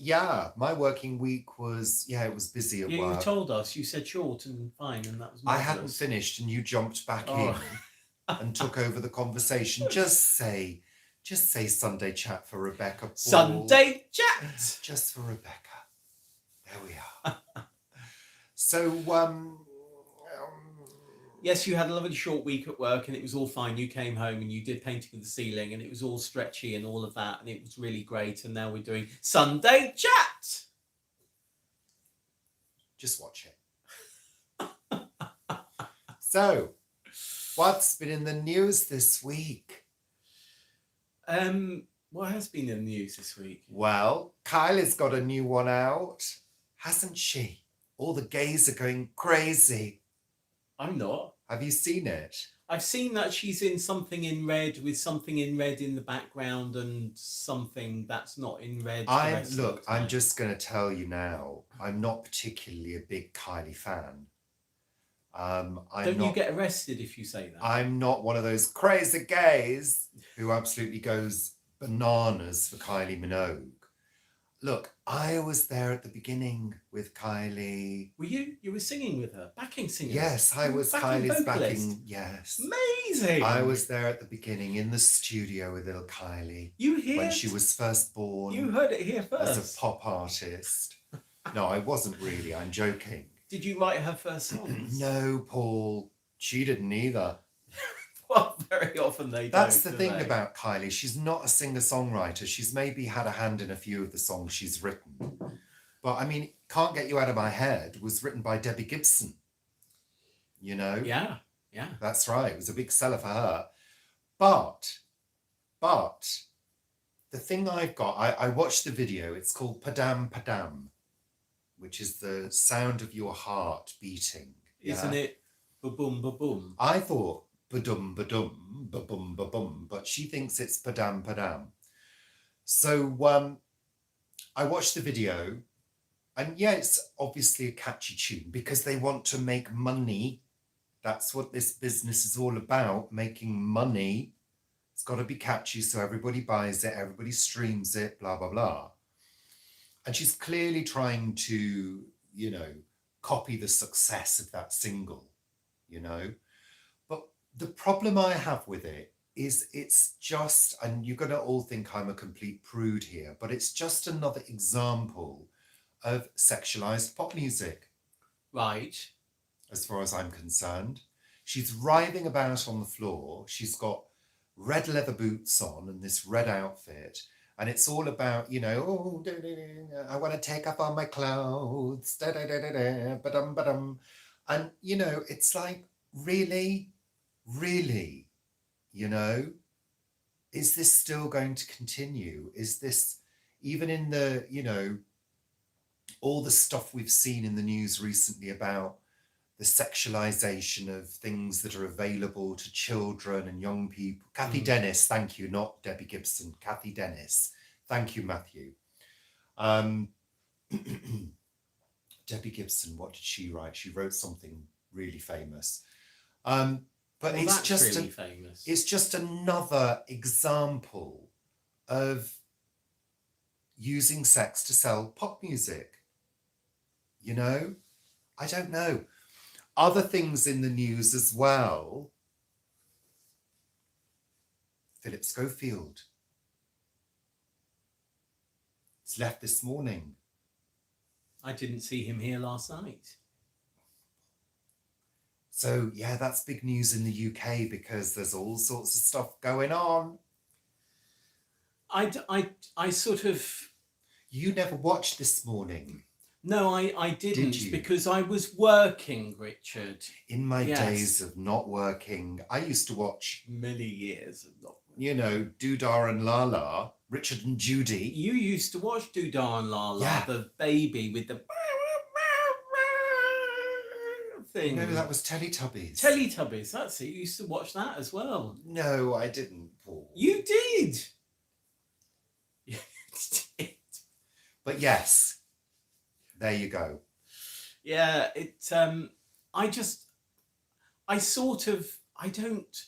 yeah, my working week was, it was busy at work. You told us, you said short and fine, and that was I marvellous. hadn't finished and you jumped back in and took over the conversation. Just say Sunday chat for Rebecca Paul. Sunday chat! Just for Rebecca. There we are. So, yes, you had a lovely short week at work and it was all fine. You came home and you did painting of the ceiling and it was all stretchy and all of that and it was really great. And now we're doing Sunday chat. Just watch it. So, what's been in the news this week? What has been in the news this week? Well, Kylie's got a new one out, hasn't she? All the gays are going crazy. I'm not. Have you seen it? I've seen that she's in something in red with something in red in the background and something that's not in red. I'm just going to tell you now, I'm not particularly a big Kylie fan. You get arrested if you say that? I'm not one of those crazy gays who absolutely goes bananas for Kylie Minogue. Look, I was there at the beginning with Kylie. Were you? You were singing with her, backing singing. Yes, I was Kylie's backing. Yes, amazing. I was there at the beginning in the studio with little Kylie. When she was first born. You heard it here first. As a pop artist. No, I wasn't really. I'm joking. Did you write her first songs? No, Paul. She didn't either. Well, very often they do. That's the thing about Kylie. She's not a singer-songwriter. She's maybe had a hand in a few of the songs she's written. But, I mean, Can't Get You Out of My Head was written by Debbie Gibson. You know? Yeah. That's right. It was a big seller for her. But, the thing I've got, I watched the video. It's called Padam Padam, which is the sound of your heart beating. Isn't it? Ba-boom, ba-boom. I thought ba-dum, ba-dum, ba-bum, ba-bum, but she thinks it's padam, padam. So I watched the video, and yeah, it's obviously a catchy tune because they want to make money. That's what this business is all about, making money. It's got to be catchy so everybody buys it, everybody streams it, blah, blah, blah. And she's clearly trying to, copy the success of that single, But the problem I have with it is it's just, and you're going to all think I'm a complete prude here, but it's just another example of sexualized pop music. Right. As far as I'm concerned. She's writhing about on the floor. She's got red leather boots on and this red outfit. And it's all about, I want to take off all my clothes. Ba-dum, ba-dum. And, it's like, really, is this still going to continue? Is this, even in the, all the stuff we've seen in the news recently about the sexualization of things that are available to children and young people. Kathy Dennis, thank you, not Debbie Gibson. Kathy Dennis. Thank you, Matthew. Debbie Gibson, what did she write? She wrote something really famous. But it's just really famous. It's just another example of using sex to sell pop music. I don't know. Other things in the news as well. Philip Schofield. It's left this morning. I didn't see him here last night. So yeah, that's big news in the UK because there's all sorts of stuff going on. I sort of You never watched This Morning, no, I didn't did you? because I was working, Richard. In my Yes. days of not working, I used to watch, Many years of not. you know, Doodah and Lala, Richard and Judy. You used to watch Doodah and Lala, Yeah. the baby with the thing. No, that was Teletubbies. Teletubbies, that's it. You used to watch that as well. No, I didn't, Paul. You did. You did. But yes, there you go. Yeah, I don't.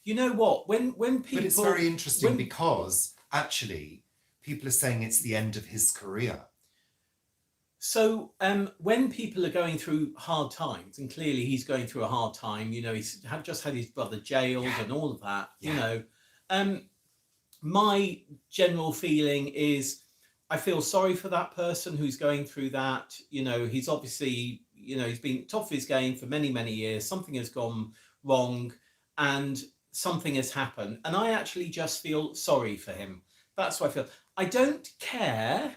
You know what? When people. But it's very interesting because actually people are saying it's the end of his career. So when people are going through hard times, and clearly he's going through a hard time, you know, he's just had his brother jailed and all of that, you know, my general feeling is I feel sorry for that person who's going through that. You know, he's obviously, you know, he's been top of his game for many, many years. Something has gone wrong and something has happened. And I actually just feel sorry for him. That's what I feel. I don't care.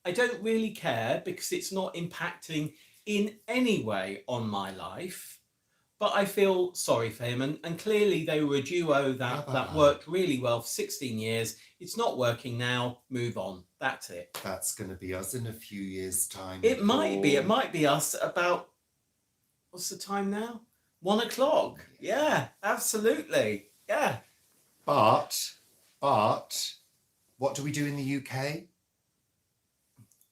I don't really care because it's not impacting in any way on my life, but I feel sorry for him. And clearly they were a duo that worked really well for 16 years. It's not working now. Move on. That's it. That's going to be us in a few years' time. It might be. It might be us about, what's the time now? 1 o'clock. Yeah, absolutely. Yeah. But what do we do in the UK?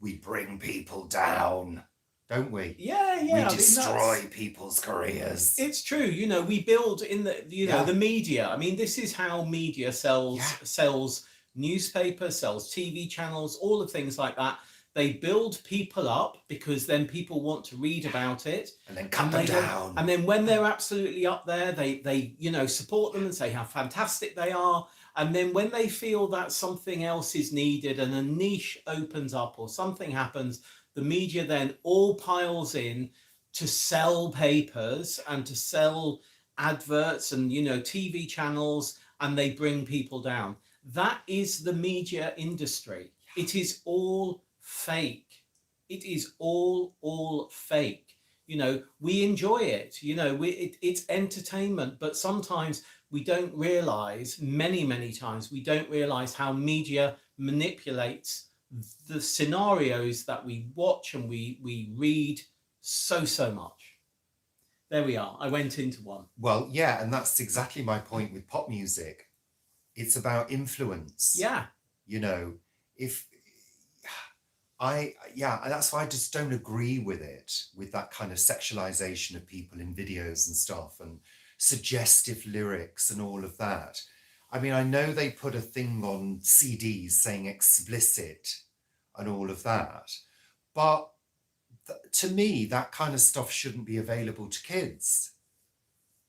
We bring people down, don't we? Yeah. We destroy people's careers. It's true. You know, we build in the, you know, the media. I mean, this is how media sells newspapers, sells TV channels, all the things like that. They build people up because then people want to read about it. And then cut them down. And then when they're absolutely up there, they you know, support them and say how fantastic they are. And then when they feel that something else is needed and a niche opens up or something happens, the media then all piles in to sell papers and to sell adverts and, you know, TV channels, and they bring people down. That is the media industry. It is all fake. It is all fake. You know, we enjoy it. You know, it's entertainment, but sometimes we don't realize, many times, we don't realize how media manipulates the scenarios that we watch and we read so much. There we are. I went into one. Well, yeah, and that's exactly my point with pop music. It's about influence. Yeah. You know, that's why I just don't agree with it, with that kind of sexualization of people in videos and stuff and suggestive lyrics and all of that. I mean, I know they put a thing on CDs saying explicit and all of that, but to me, that kind of stuff shouldn't be available to kids.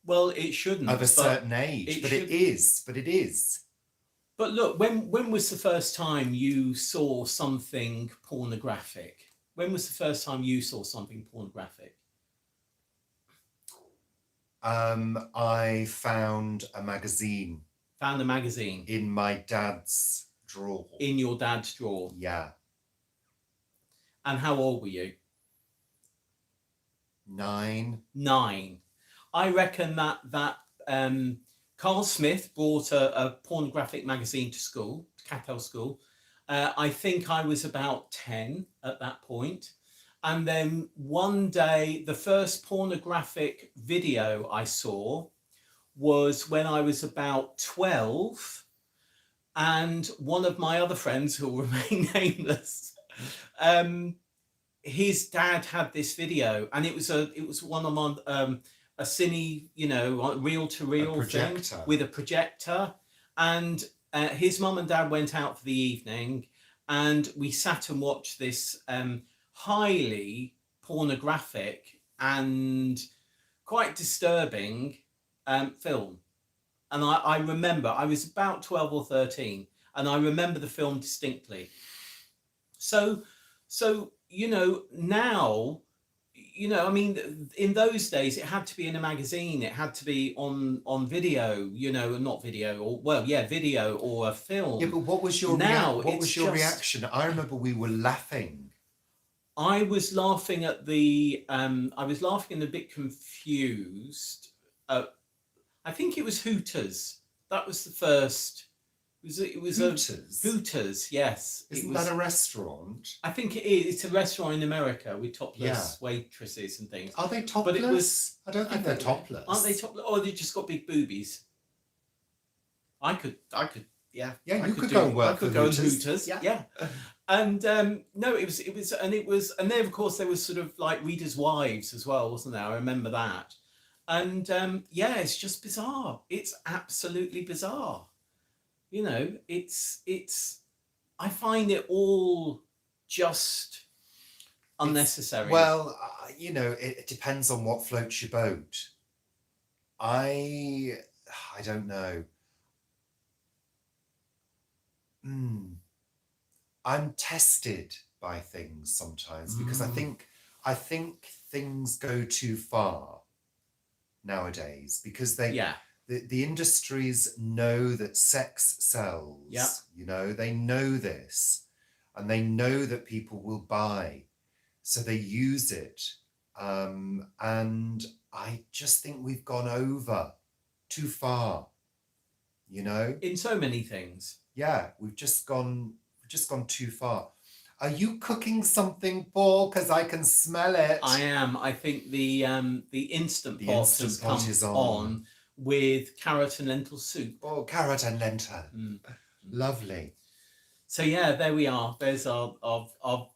Well, it shouldn't. Of a certain age, but it is. But look, when was the first time you saw something pornographic? When was the first time you saw something pornographic? I found a magazine. Found a magazine? In my dad's drawer. In your dad's drawer? Yeah. And how old were you? 9. I reckon that Carl Smith brought a pornographic magazine to school, to Capel School. I think I was about 10 at that point. And then one day, the first pornographic video I saw was when I was about 12. And one of my other friends, who will remain nameless, his dad had this video, and it was one on a cine, you know, reel-to-reel thing with a projector. And his mum and dad went out for the evening, and we sat and watched this highly pornographic and quite disturbing film. And I remember, I was about 12 or 13, and I remember the film distinctly. So you know, now, you know, I mean, in those days, it had to be in a magazine. It had to be on video. You know, not video, or well, yeah, video or a film. Yeah, but what was your Now what it's was your just. reaction? I remember we were laughing. I was laughing at the. I was laughing and a bit confused. I think it was Hooters. That was the first. It was Hooters? a Hooters. Yes, Isn't that a restaurant? I think it is. It's a restaurant in America with topless Yeah. waitresses and things. Are they topless? But it was. I don't think they're topless. Aren't they topless? Or they just got big boobies. I could. Yeah. Yeah, I you could do- go and work I could for go in Hooters. Hooters. Yeah. Yeah. And no, it was, and then of course there was sort of like Readers' Wives as well, wasn't there? I remember that. And yeah, it's just bizarre. It's absolutely bizarre. You know, it's. I find it all just unnecessary. Well, you know, it depends on what floats your boat. I don't know. I'm tested by things sometimes because I think things go too far nowadays because Yeah. the industries know that sex sells. Yeah. You know, they know this and they know that people will buy. So they use it. And I just think we've gone over too far, you know? In so many things. Yeah, we've just gone too far. Are you cooking something, Paul? Because I can smell it. I am. I think the Instant The Pot Instant has Pot come is on. on with carrot and lentil soup. Oh, carrot and lentil. Lovely. So yeah, there we are. There's our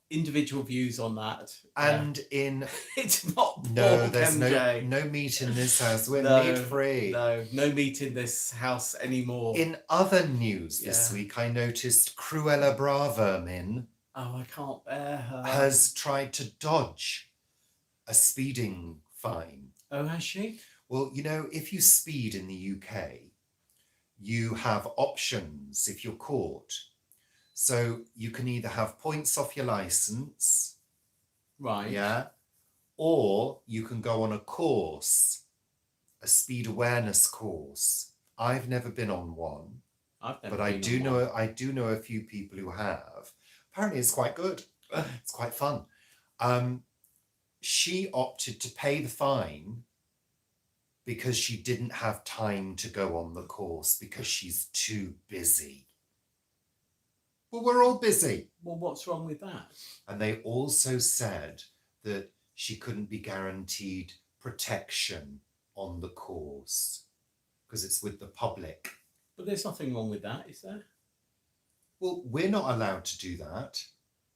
individual views on that. And in it's not no, pork, there's MJ. no meat in this house. We're No, meat free. No meat in this house anymore. In other news this week, I noticed Cruella Braverman Oh, I can't bear her. has tried to dodge a speeding fine. Oh, has she? Well, you know, if you speed in the UK, you have options if you're caught. So you can either have points off your license, Right. yeah, or you can go on a course, a speed awareness course. I've never been on one, I've never but I been do on know one. I do know a few people who have. Apparently, it's quite good. It's quite fun. She opted to pay the fine because she didn't have time to go on the course because she's too busy. Well, we're all busy. Well, what's wrong with that? And they also said that she couldn't be guaranteed protection on the course because it's with the public. But there's nothing wrong with that, is there? Well, we're not allowed to do that.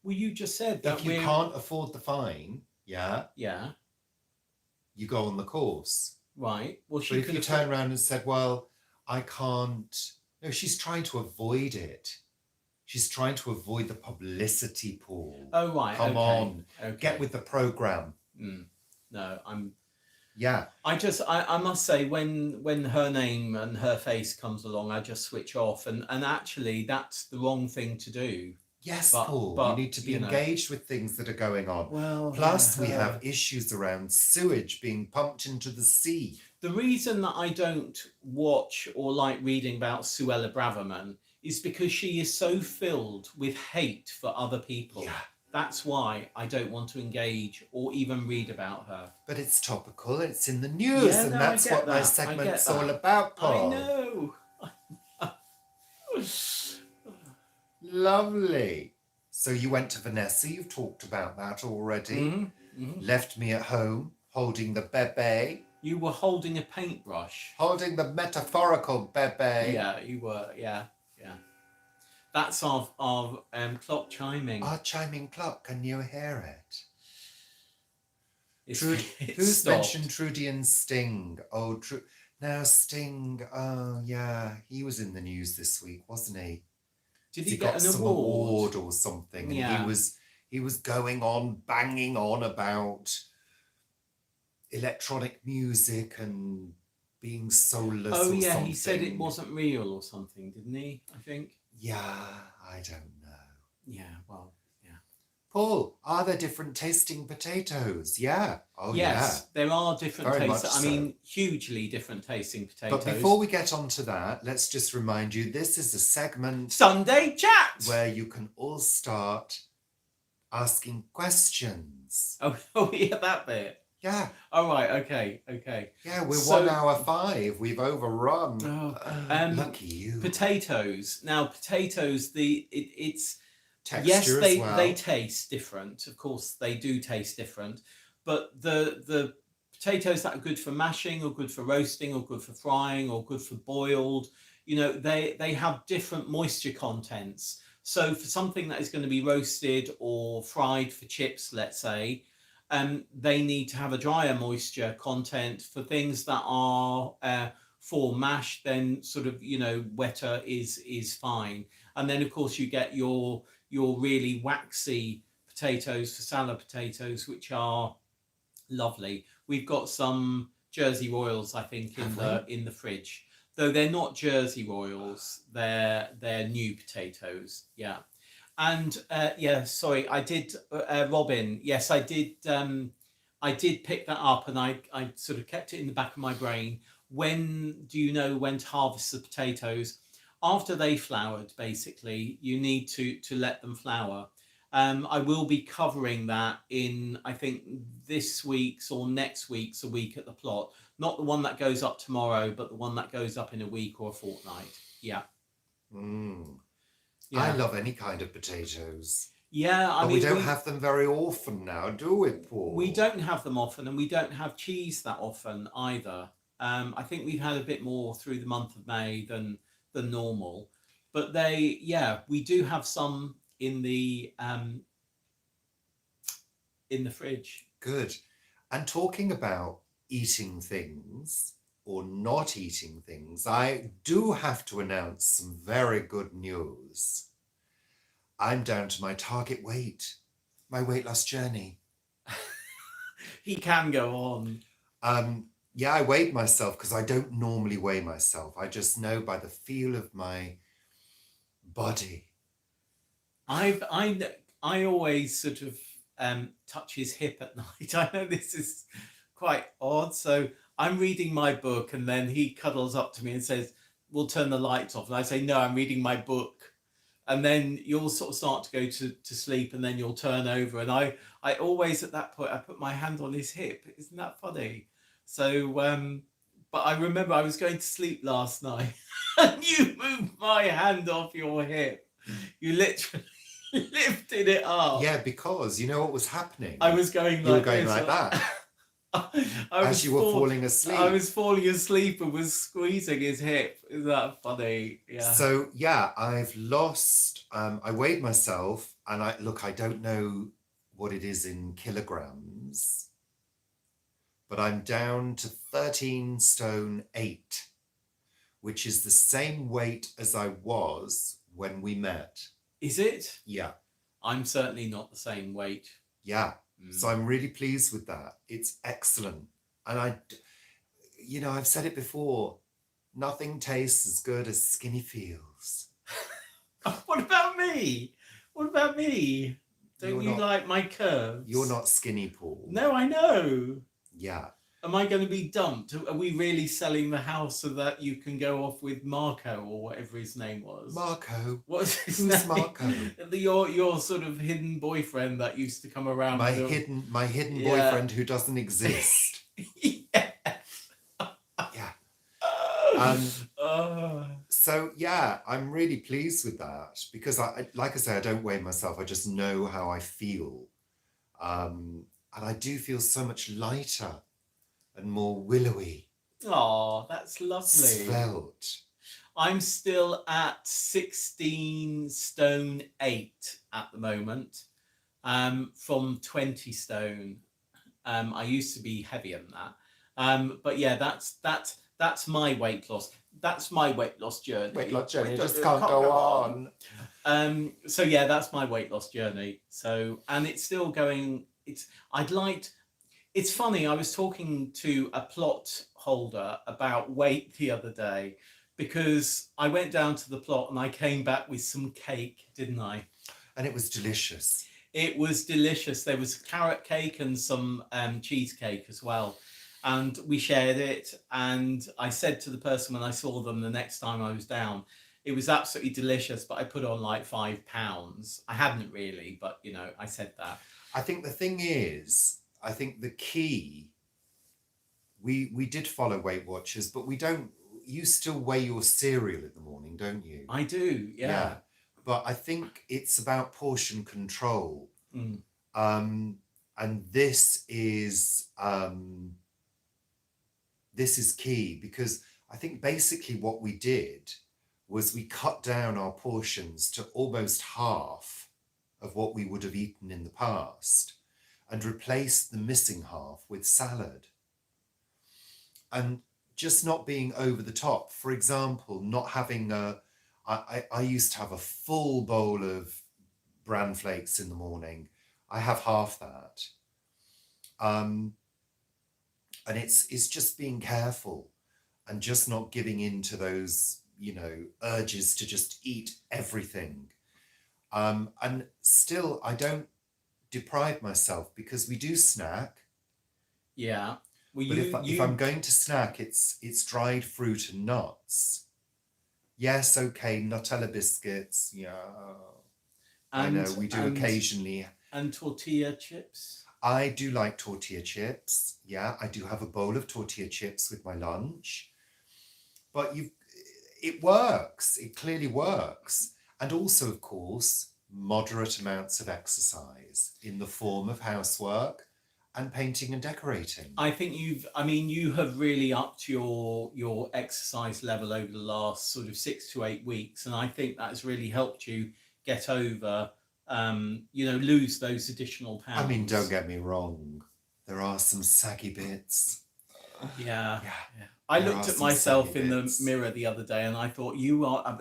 Well, you just said that If you can't afford the fine, yeah, you go on the course. Right. Well, But if you turn around and said, well, I can't... No, she's trying to avoid it. She's trying to avoid the publicity, Paul. Oh, right. Come on. Okay. Get with the programme. No, Yeah. I must say, when her name and her face comes along, I just switch off. And actually, that's the wrong thing to do. Yes, But- Paul. but, you need to be you know. engaged with things that are going on. Well, Plus, we have issues around sewage being pumped into the sea. The reason that I don't watch or like reading about Suella Braverman is because she is so filled with hate for other people. Yeah. That's why I don't want to engage or even read about her. But it's topical, it's in the news, Yeah, and no, I that's get what my that. segment's I get all that. about, Paul. I know. Lovely. So you went to Vanessa, you've talked about that already. Left me at home, holding the bebe. You were holding a paintbrush. Holding the metaphorical bebe. Yeah, you were. Yeah. That's our clock chiming. Our chiming clock, can you hear it? It's Who's stopped. mentioned Trudy and Sting? Oh, now Sting, oh yeah, he was in the news this week, wasn't he? Did He he got get an some award? or something, and Yeah. he was going on, banging on about electronic music and being soulless Oh or yeah, something. he said it wasn't real or something, didn't he? I think. Yeah, I don't know. Yeah, well, yeah. Paul, are there different tasting potatoes? Yeah. Oh, yeah. Yes, there are different Very tastes. much I so. mean, hugely different tasting potatoes. But before we get on to that, let's just remind you, this is a segment Sunday chat. where you can all start asking questions. Oh, yeah, that bit. Yeah. All right. Okay. Yeah, we're So- 1 hour 5. We've overrun. Oh, Lucky you. Potatoes. Now, potatoes. It's Texture yes, as they well. they taste different. Of course, they do taste different. But the potatoes that are good for mashing, or good for roasting, or good for frying, or good for boiled, you know, they have different moisture contents. So for something that is going to be roasted or fried for chips, let's say, they need to have a drier moisture content. For things that are for mash, then sort of, you know, wetter is fine. And then of course you get your really waxy potatoes for salad potatoes, which are lovely. We've got some Jersey Royals, I think, in the fridge. Though they're not Jersey Royals, they're new potatoes. Yeah. And yeah, sorry, I did Robin. Yes, I did pick that up, and I sort of kept it in the back of my brain. When do you know when to harvest the potatoes? After they flowered, basically, you need to let them flower. I will be covering that in, I think, this week's or next week's A Week at the Plot. Not the one that goes up tomorrow, but the one that goes up in a week or a fortnight. Yeah. Yeah. I love any kind of potatoes. Yeah, I mean, we don't have them very often now, do we, Paul? We don't have them often, and we don't have cheese that often either. I think we've had a bit more through the month of May than normal, but we do have some in the fridge. Good. And talking about eating things or not eating things, I do have to announce some very good news. I'm down to my target weight, my weight loss journey. He can go on. Yeah, I weighed myself because I don't normally weigh myself. I just know by the feel of my body. I always sort of touch his hip at night. I know this is quite odd. So I'm reading my book, and then he cuddles up to me and says, "We'll turn the lights off." And I say, "No, I'm reading my book." And then you'll sort of start to go to sleep, and then you'll turn over. And I always, at that point, I put my hand on his hip. Isn't that funny? So, but I remember I was going to sleep last night, and you moved my hand off your hip. You literally lifted it up. Yeah, because you know what was happening? I was going like You were going this. like that. As you were falling asleep. I was falling asleep and was squeezing his hip. Is that funny? Yeah. So yeah, I've lost. I weighed myself, and I don't know what it is in kilograms, but I'm down to 13 stone 8, which is the same weight as I was when we met. Is it? Yeah. I'm certainly not the same weight. Yeah. So I'm really pleased with that. It's excellent. And I've said it before, nothing tastes as good as skinny feels. What about me? Don't you like my curves? You're not skinny, Paul. No, I know. Yeah. Am I going to be dumped? Are we really selling the house so that you can go off with Marco, or whatever his name was? Marco. What's his Who's name? Marco? Your sort of hidden boyfriend that used to come around. My hidden boyfriend who doesn't exist. Yeah. So yeah, I'm really pleased with that, because like I say, I don't weigh myself. I just know how I feel, and I do feel so much lighter and more willowy. Oh, that's lovely. Svelte. I'm still at 16 stone 8 at the moment, from 20 stone. I used to be heavier than that. But yeah, that's my weight loss. That's my weight loss journey. Weight loss journey just can't go on. So yeah, that's my weight loss journey. So, and it's still going. It's funny. I was talking to a plot holder about weight the other day, because I went down to the plot and I came back with some cake, didn't I? And it was delicious. It was delicious. There was carrot cake and some cheesecake as well. And we shared it. And I said to the person when I saw them the next time I was down, it was absolutely delicious, but I put on like £5. I hadn't really, but you know, I said that. I think the thing is, I think the key, we did follow Weight Watchers, but we don't, you still weigh your cereal in the morning, don't you? I do, yeah. But I think it's about portion control. Mm. And this is key, because I think basically what we did was we cut down our portions to almost half of what we would have eaten in the past and replaced the missing half with salad. And just not being over the top. For example, not having I used to have a full bowl of bran flakes in the morning. I have half that. And it's just being careful and just not giving in to those, you know, urges to just eat everything. And still, I don't deprive myself, because we do snack. Yeah. Well, But if I'm going to snack, it's dried fruit and nuts. Yes, okay, Nutella biscuits. Yeah, I know we do occasionally. And tortilla chips. I do like tortilla chips. Yeah, I do have a bowl of tortilla chips with my lunch. But it works. It clearly works. And also, of course, moderate amounts of exercise in the form of housework and painting and decorating. I think you have really upped your exercise level over the last sort of 6 to 8 weeks. And I think that's really helped you get over, lose those additional pounds. I mean, don't get me wrong. There are some saggy bits. Yeah. I looked at myself in the mirror the other day and I thought,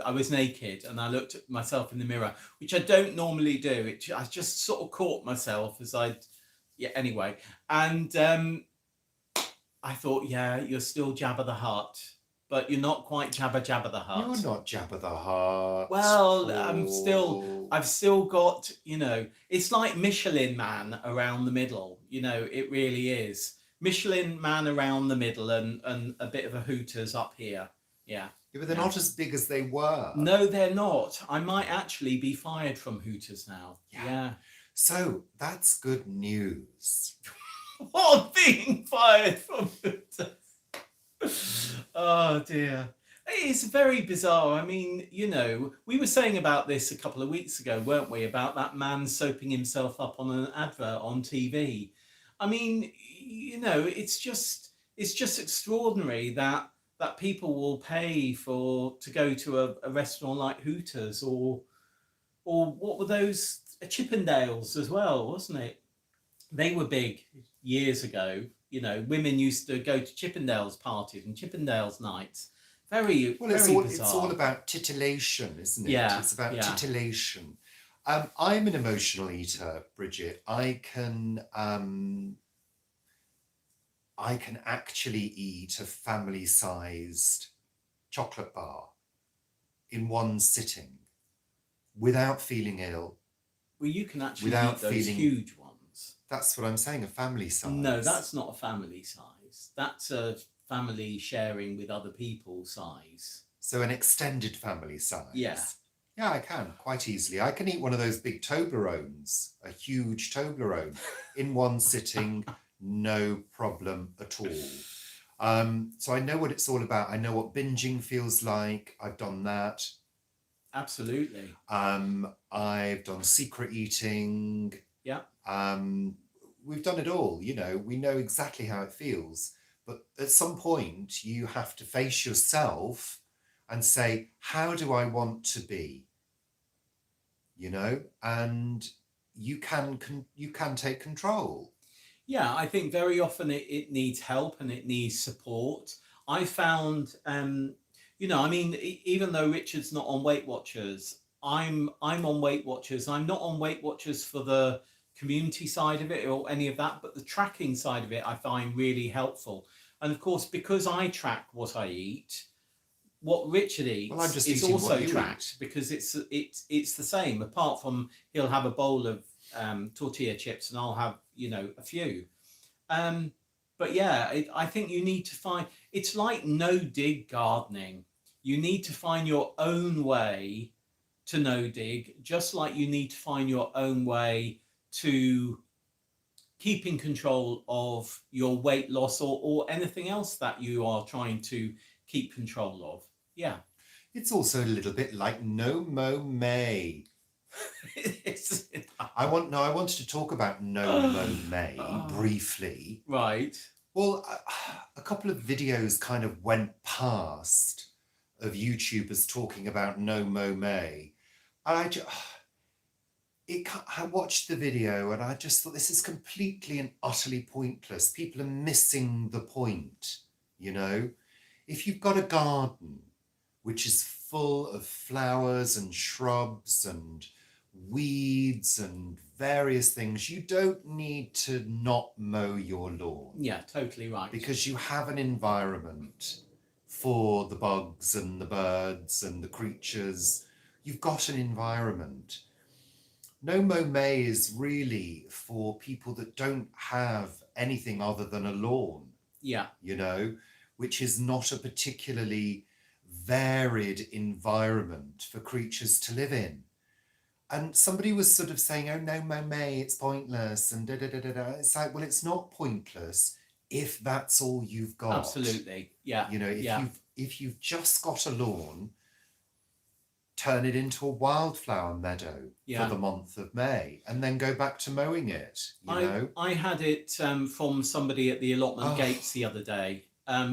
I was naked, and I looked at myself in the mirror, which I don't normally do. I just sort of caught myself as anyway. And I thought, you're still Jabba the Hutt, but you're not quite Jabba the Hutt. You're not Jabba the Hutt. Well, I've still got, it's like Michelin Man around the middle. It really is. Michelin Man around the middle and a bit of a Hooters up here. Yeah. But they're not as big as they were. No, they're not. I might actually be fired from Hooters now. Yeah. So that's good news. What, being fired from Hooters? Oh dear. It's very bizarre. I mean, we were saying about this a couple of weeks ago, weren't we? About that man soaping himself up on an advert on TV. I mean, it's just extraordinary that people will pay to go to a restaurant like Hooters or what were those, Chippendales as well, wasn't it? They were big years ago. Women used to go to Chippendales parties and Chippendales nights. Very bizarre. It's all about titillation, isn't it? Yeah, It's about titillation. I'm an emotional eater, Bridget. I can actually eat a family-sized chocolate bar in one sitting without feeling ill. Well, you can actually eat those huge ones. That's what I'm saying, a family size. No, that's not a family size. That's a family sharing with other people size. So an extended family size. Yeah. Yeah, I can quite easily. I can eat one of those big Toblerones, a huge Toblerone, in one sitting, no problem at all. So I know what it's all about. I know what binging feels like. I've done that. Absolutely. I've done secret eating. Yeah. We've done it all. We know exactly how it feels. But at some point, you have to face yourself and say, how do I want to be? And you can take control. Yeah, I think very often it needs help and it needs support. I found, even though Richard's not on Weight Watchers, I'm on Weight Watchers. I'm not on Weight Watchers for the community side of it or any of that, but the tracking side of it I find really helpful. And of course, because I track what I eat, what Richard eats is also tracked, because it's the same. Apart from he'll have a bowl of tortilla chips, and I'll have, you know, a few. But yeah, I think you need to find, it's like no dig gardening. You need to find your own way to no dig, just like you need to find your own way to keep in control of your weight loss, or anything else that you are trying to keep control of. Yeah. It's also a little bit like no mo may. It's, I wanted to talk about no mo may briefly. right. Well, a couple of videos kind of went past of YouTubers talking about no mo may, and I watched the video and I just thought, this is completely and utterly pointless. People are missing the point, you know? If you've got a garden which is full of flowers and shrubs and weeds and various things, you don't need to not mow your lawn. Yeah, totally right. Because you have an environment for the bugs and the birds and the creatures. You've got an environment. No Mo May is really for people that don't have anything other than a lawn. Yeah. You know, which is not a particularly varied environment for creatures to live in. And somebody was sort of saying, oh, no Mo May, it's pointless, and da da da da da. It's like, well, it's not pointless if that's all you've got. Absolutely. Yeah. You know, if you've just got a lawn, turn it into a wildflower meadow for the month of May, and then go back to mowing it. You know, I had it from somebody at the allotment gates the other day,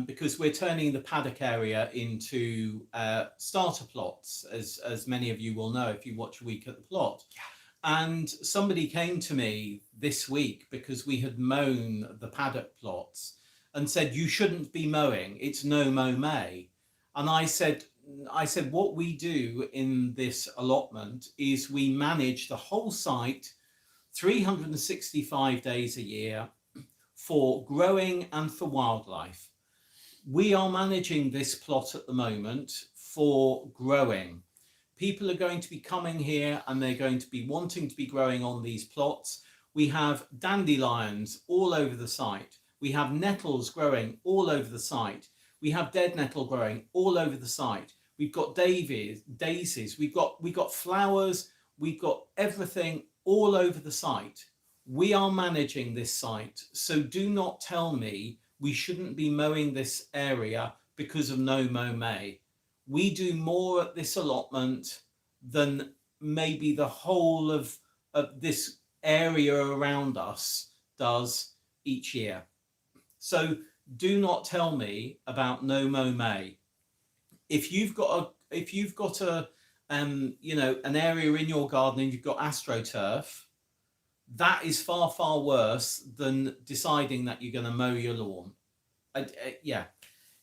because we're turning the paddock area into starter plots, as many of you will know if you watch A Week at the Plot. Yeah. And somebody came to me this week because we had mown the paddock plots and said, you shouldn't be mowing, it's no mow May. And I said, what we do in this allotment is we manage the whole site 365 days a year for growing and for wildlife. We are managing this plot at the moment for growing. People are going to be coming here and they're going to be wanting to be growing on these plots. We have dandelions all over the site. We have nettles growing all over the site. We have dead nettle growing all over the site. We've got daisies. We've got flowers. We've got everything all over the site. We are managing this site. So do not tell me we shouldn't be mowing this area because of no mow May. We do more at this allotment than maybe the whole of this area around us does each year. So do not tell me about no mow May. If you've got a you know, an area in your garden and you've got astroturf, that is far, far worse than deciding that you're going to mow your lawn. Yeah,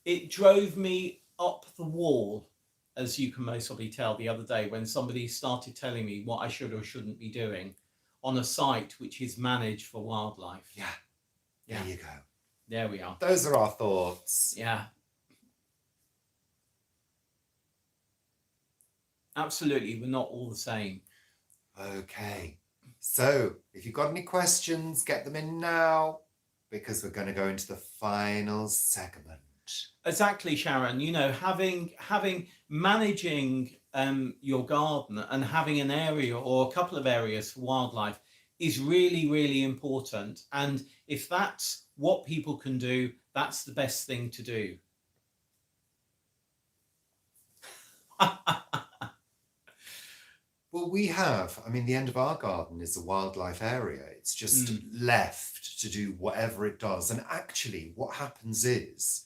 it drove me up the wall, as you can most probably tell, the other day when somebody started telling me what I should or shouldn't be doing on a site which is managed for wildlife. Yeah. There you go. There we are. Those are our thoughts. Yeah. Absolutely, we're not all the same. Okay. So, if you've got any questions, get them in now, because we're going to go into the final segment. Exactly, Sharon. You know, managing your garden and having an area or a couple of areas for wildlife is really, really important. And if that's what people can do, that's the best thing to do. Well, the end of our garden is a wildlife area. It's just left to do whatever it does. And actually, what happens is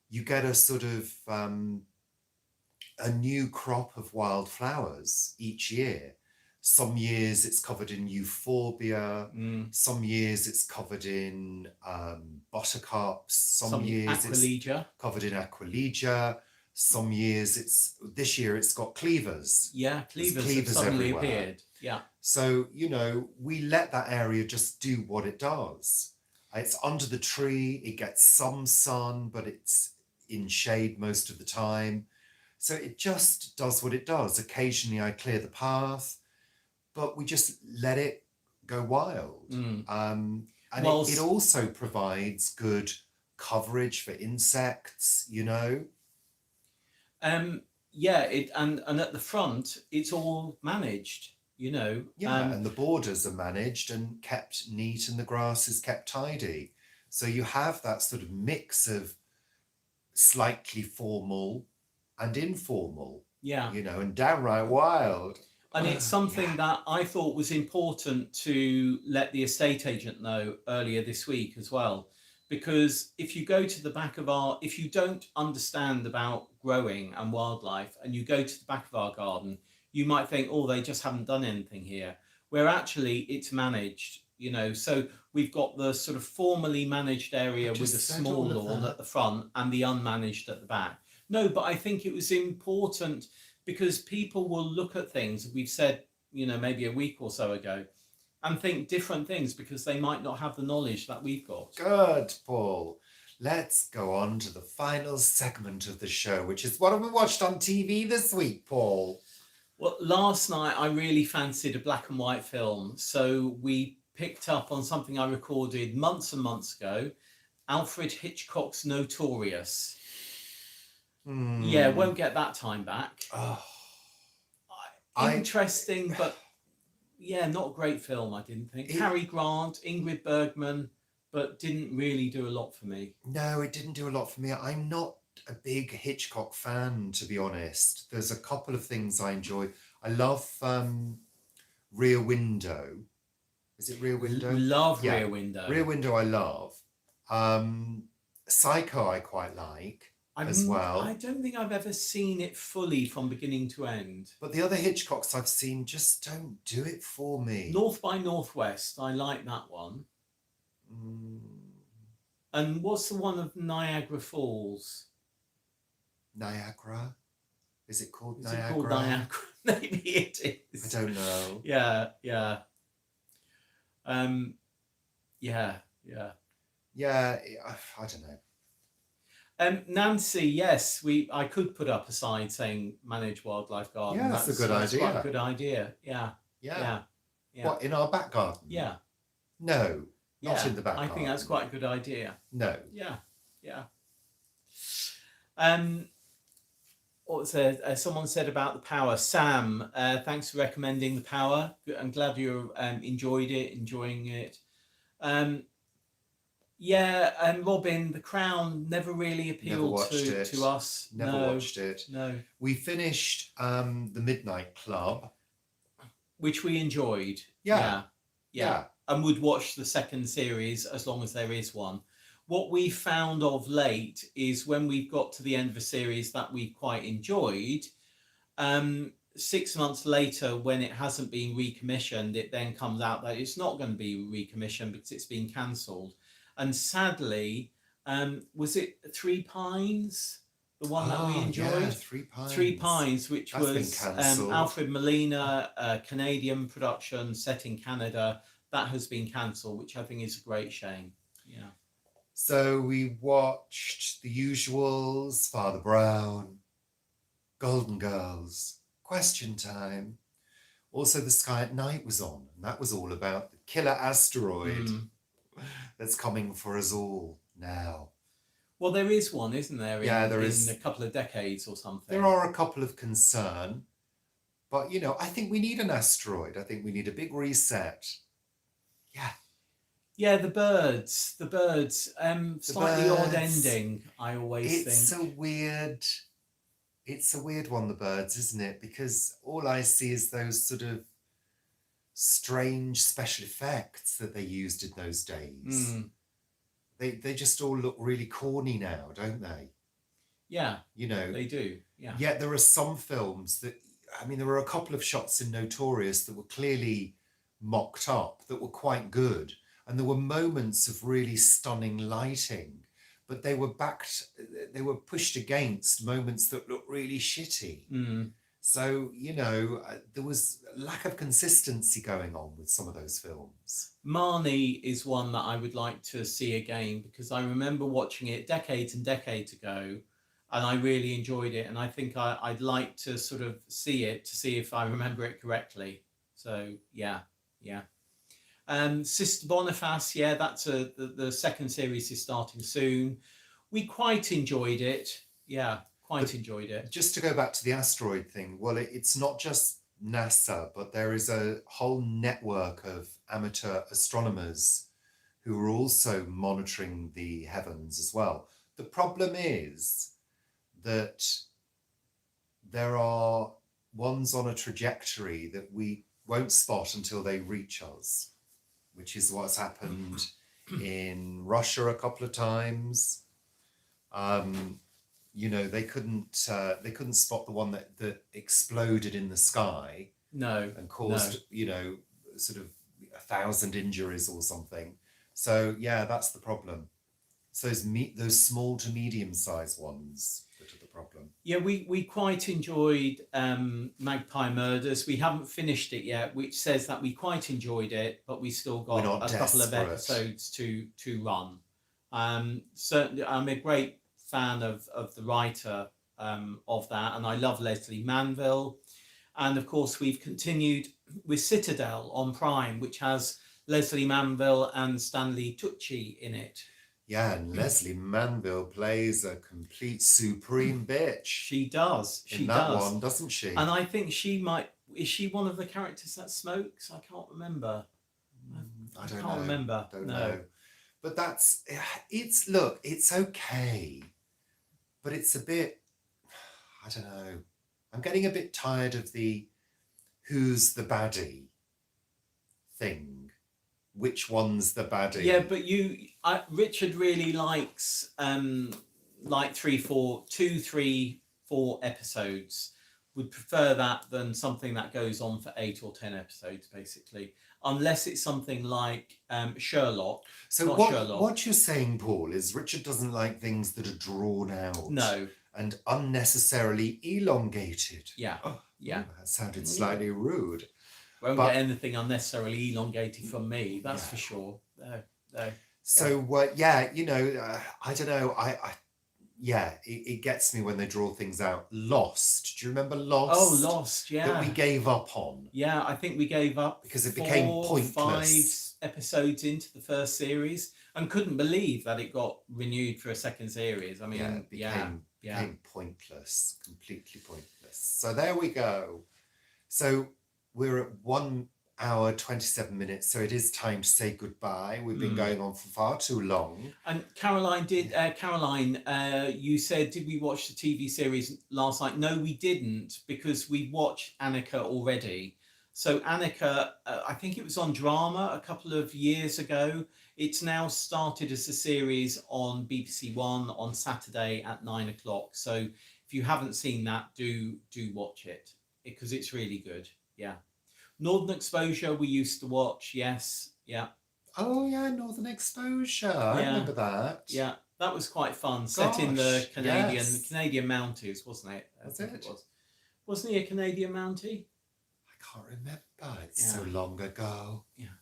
you get a sort of a new crop of wildflowers each year. Some years it's covered in euphorbia. Some years it's covered in buttercups. Some years Aquilegia. It's covered in aquilegia. Some years this year it's got cleavers. Yeah, cleavers have suddenly appeared. Yeah. So, you know, we let that area just do what it does. It's under the tree, it gets some sun, but it's in shade most of the time. So it just does what it does. Occasionally I clear the path, but we just let it go wild. And it Whilst also provides good coverage for insects, you know. yeah, and at the front it's all managed, you know. Yeah, and the borders are managed and kept neat and the grass is kept tidy. So you have that sort of mix of slightly formal and informal, Yeah. you know, and downright wild. And it's something Yeah. that I thought was important to let the estate agent know earlier this week as well. Because if you go to the back of if you don't understand about growing and wildlife and you go to the back of our garden, you might think, oh, they just haven't done anything here. Where actually it's managed, you know. So we've got the sort of formally managed area with a Said small all of lawn that. at the front and the unmanaged at the back. No, but I think it was important because people will look at things, we've said, you know, maybe a week or so ago, and think different things because they might not have the knowledge that we've got. Good, Paul. Let's go on to the final segment of the show, which is what have we watched on TV this week, Paul? Well, last night I really fancied a black and white film, so we picked up on something I recorded months and months ago, Alfred Hitchcock's Notorious. Yeah, won't get that time back. Oh, Interesting, but yeah, not a great film, I didn't think. Cary Grant, Ingrid Bergman, but didn't really do a lot for me. No, it didn't do a lot for me. I'm not a big Hitchcock fan, to be honest. There's a couple of things I enjoy. I love Rear Window. Is it Rear Window? Love Rear Window. Rear Window I love. Psycho I quite like as well. I don't think I've ever seen it fully from beginning to end. But the other Hitchcocks I've seen just don't do it for me. North by Northwest, I like that one. And what's the one of Niagara Falls? Niagara? Is it called Is Niagara? it called Niagara? Maybe it is. I don't know. Yeah. Yeah, I don't know. Nancy, yes, I could put up a sign saying manage wildlife garden. Yeah, that's a good idea. Quite a good idea. Yeah. What, in our back garden? Yeah. No, not in the back garden. I think that's quite a good idea. No. Yeah. What was there? Someone said about The Power. Sam, thanks for recommending The Power. I'm glad you enjoying it. Robin, The Crown never really appealed to us. Never watched it. No. We finished The Midnight Club, which we enjoyed. Yeah. And would watch the second series as long as there is one. What we found of late is when we've got to the end of a series that we quite enjoyed, 6 months later, when it hasn't been recommissioned, it then comes out that it's not going to be recommissioned because it's been cancelled. And sadly, was it Three Pines? The one that we enjoyed? Yeah, Three Pines. Three Pines, which That's was been cancelled. Alfred Molina, Canadian production set in Canada. That has been cancelled, which I think is a great shame. Yeah. So we watched The Usuals, Father Brown, Golden Girls, Question Time. Also, The Sky at Night was on, and that was all about the killer asteroid that's coming for us all now. Well, there is one, isn't there? There is. In a couple of decades or something. There are a couple of concern, but, you know, I think we need an asteroid. I think we need a big reset. Yeah. Yeah, the birds. Slightly odd ending, I always think. It's a weird one, the birds, isn't it? Because all I see is those sort of strange special effects that they used in those days. They just all look really corny now, don't they? Yeah, you know, they do. Yeah. Yet there are some films that, I mean, there were a couple of shots in Notorious that were clearly mocked up, that were quite good. And there were moments of really stunning lighting, but they were pushed against moments that looked really shitty. So, you know, there was a lack of consistency going on with some of those films. Marnie is one that I would like to see again, because I remember watching it decades and decades ago, and I really enjoyed it. And I think I'd like to sort of see it to see if I remember it correctly. So, yeah. Sister Boniface, yeah, that's the second series is starting soon. We quite enjoyed it. Yeah, quite enjoyed it. Just to go back to the asteroid thing, well, it's not just NASA, but there is a whole network of amateur astronomers who are also monitoring the heavens as well. The problem is that there are ones on a trajectory that we won't spot until they reach us, which is what's happened in Russia a couple of times. You know, they couldn't spot the one that exploded in the sky. No, and caused you know, sort of 1,000 injuries or something. So yeah, that's the problem. So those small to medium sized ones that are the problem. Yeah, we quite enjoyed Magpie Murders. We haven't finished it yet, which says that we quite enjoyed it, but we still got a couple of episodes to run. Certainly, I'm a great fan of the writer of that, and I love Leslie Manville. And of course, we've continued with Citadel on Prime, which has Leslie Manville and Stanley Tucci in it. Yeah, and Leslie Manville plays a complete supreme bitch. She does. She does. In that one, doesn't she? And I think is she one of the characters that smokes? I can't remember. I can't remember. Don't know. But it's okay. But it's a bit, I don't know. I'm getting a bit tired of the who's the baddie thing. Which one's the baddie? Yeah, but Richard really likes like 2, 3, 4 episodes. Would prefer that than something that goes on for 8 or 10 episodes, basically. Unless it's something like Sherlock. So what you're saying, Paul, is Richard doesn't like things that are drawn out. No. And unnecessarily elongated. Yeah. Yeah. That sounded slightly rude. Won't get anything unnecessarily elongated from me, that's for sure. No. So yeah, you know, I don't know. It gets me when they draw things out. Lost. Do you remember Lost? Oh, Lost, yeah. That we gave up on. Yeah, I think we gave up because it became pointless. 5 episodes into the first series and couldn't believe that it got renewed for a second series. I mean, it became pointless, completely pointless. So there we go. So we're at 1 hour 27 minutes, so it is time to say goodbye. We've been going on for far too long. And Caroline, you said, did we watch the TV series last night? No, we didn't, because we watched Annika already. So Annika, I think it was on Drama a couple of years ago. It's now started as a series on BBC One on Saturday at 9 o'clock. So if you haven't seen that, do watch it, because it's really good. Yeah. Northern Exposure we used to watch, yes, yeah. Oh yeah, Northern Exposure. I remember that. Yeah, that was quite fun. Set in the Canadian Mounties, wasn't it? Was it? Wasn't he a Canadian Mountie? I can't remember. It's so long ago. Yeah.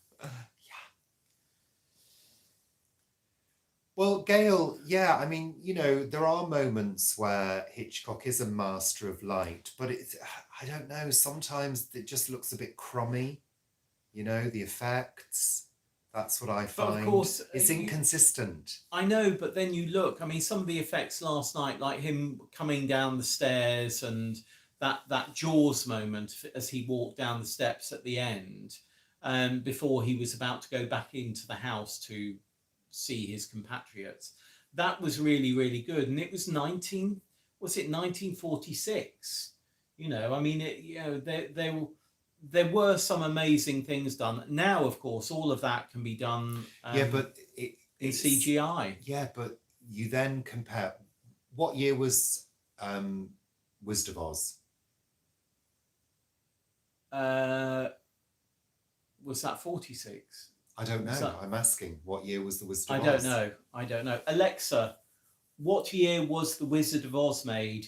Well, Gail, I mean, you know, there are moments where Hitchcock is a master of light, but I don't know, sometimes it just looks a bit crummy, you know, the effects. That's what I find. But of course, it's inconsistent. I know, but then you look, I mean, some of the effects last night, like him coming down the stairs and that Jaws moment as he walked down the steps at the end, before he was about to go back into the house to see his compatriots, that was really, really good. And it was 1946? You know, I mean, there were some amazing things done. Now, of course, all of that can be done but in CGI. Yeah, but you then compare, what year was Wizard of Oz? Was that 46? I don't know. I'm asking, what year was the Wizard of Oz? I don't know. Alexa, what year was the Wizard of Oz made?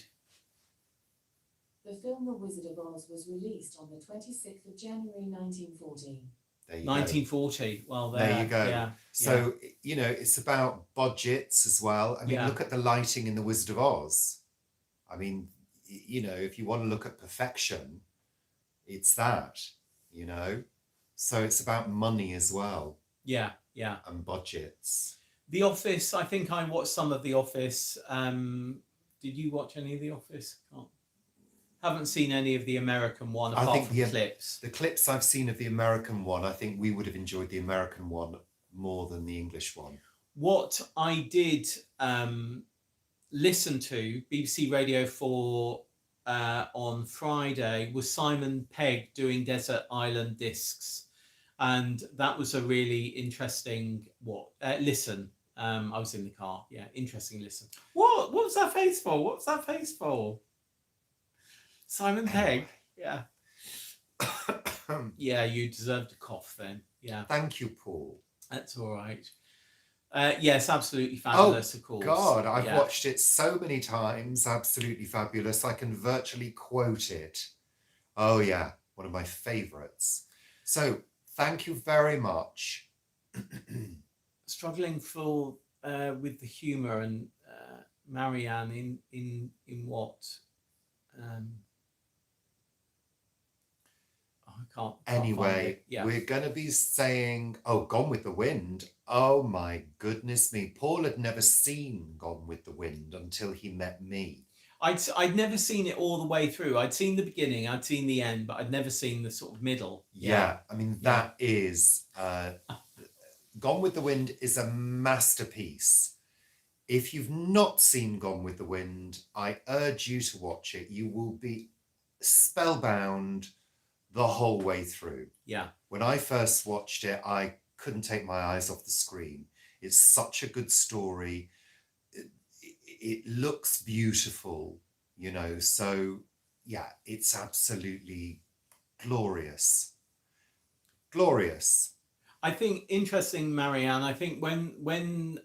The film The Wizard of Oz was released on the 26th of January 1940. There you 1940. Go. Well, there you go. Yeah, so, you know, it's about budgets as well. I mean, look at the lighting in The Wizard of Oz. I mean, you know, if you want to look at perfection, it's that, you know. So it's about money as well Yeah, yeah. and budgets. The Office, I think I watched some of The Office. Did you watch any of The Office? Haven't seen any of the American one I apart think from clips. The clips I've seen of the American one, I think we would have enjoyed the American one more than the English one. What I did listen to, BBC Radio 4 on Friday, was Simon Pegg doing Desert Island Discs. And that was a really interesting listen. I was in the car. Yeah, interesting listen. What was that face for? What was that face for? Simon Pegg. Yeah. Yeah, you deserved a cough then. Yeah. Thank you, Paul. That's all right. Yes, absolutely fabulous, of course. God, I've watched it so many times. Absolutely fabulous. I can virtually quote it. Oh, yeah. One of my favourites. So, thank you very much. Struggling with the humour and Marianne in what? I can't Anyway, yeah. We're going to be saying, Gone with the Wind. Oh my goodness me. Paul had never seen Gone with the Wind until he met me. I'd never seen it all the way through. I'd seen the beginning, I'd seen the end, but I'd never seen the sort of middle. Yeah, I mean, that is... Gone with the Wind is a masterpiece. If you've not seen Gone with the Wind, I urge you to watch it. You will be spellbound the whole way through. Yeah. When I first watched it, I couldn't take my eyes off the screen. It's such a good story. It looks beautiful, you know, so yeah, it's absolutely glorious. Glorious. I think interesting, Marianne. I think when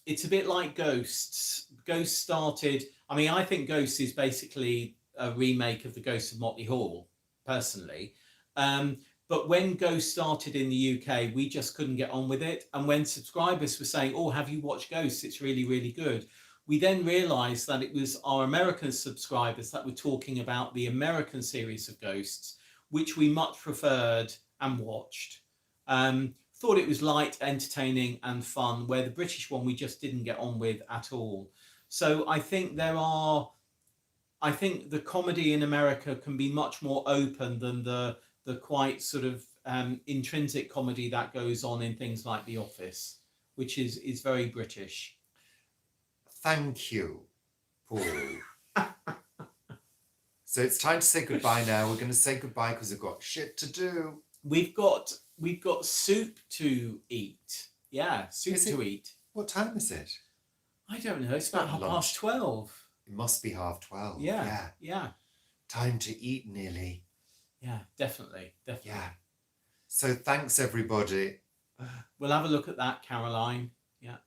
it's a bit like Ghosts. Ghosts started. I mean, I think Ghosts is basically a remake of the Ghost of Motley Hall, personally. But when Ghost started in the UK, we just couldn't get on with it. And when subscribers were saying, "Oh, have you watched Ghosts? It's really, really good," we then realised that it was our American subscribers that were talking about the American series of Ghosts, which we much preferred and watched. Thought it was light, entertaining and fun, where the British one we just didn't get on with at all. So I think the comedy in America can be much more open than the quite sort of intrinsic comedy that goes on in things like The Office, which is very British. Thank you, Paul. So it's time to say goodbye now. We're going to say goodbye because we've got shit to do. We've got soup to eat. Yeah, soup to eat. What time is it? I don't know. It's about 12:30. It must be 12:30. Yeah. Time to eat nearly. Yeah, definitely. Yeah. So thanks, everybody. We'll have a look at that, Caroline. Yeah.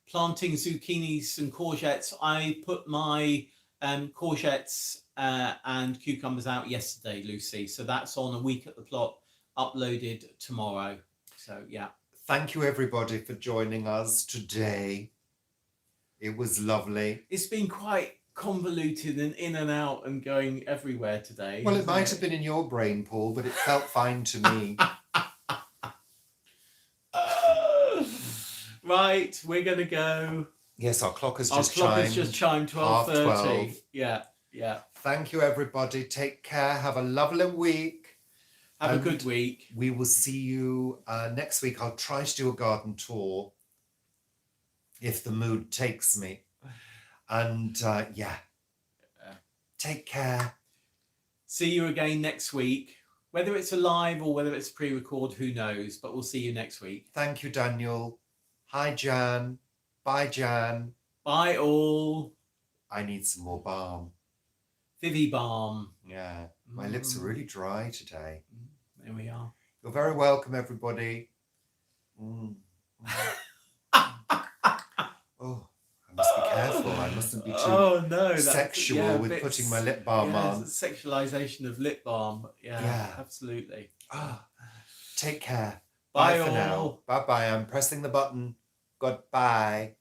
Planting zucchinis and courgettes. I put my courgettes and cucumbers out yesterday, Lucy. So that's on A Week at the Plot, uploaded tomorrow. So, yeah. Thank you, everybody, for joining us today. It was lovely. It's been quite convoluted and in and out and going everywhere today. Well, it might have been in your brain, Paul, but it felt fine to me. Right, we're going to go. Yes, our clock has just chimed 12:30. Yeah. Thank you, everybody. Take care. Have a lovely week. Have a good week. We will see you next week. I'll try to do a garden tour if the mood takes me. And take care. See you again next week. Whether it's a live or whether it's pre-record, who knows? But we'll see you next week. Thank you, Daniel. Hi, Jan. Bye, Jan. Bye, all. I need some more balm. Vivi balm. Yeah, my lips are really dry today. There we are. You're very welcome, everybody. Oh, I must be careful. I mustn't be too sexual with putting my lip balm on. It's a sexualization of lip balm. Yeah. Absolutely. Take care. Bye for all. now. Bye-bye. I'm pressing the button. Goodbye.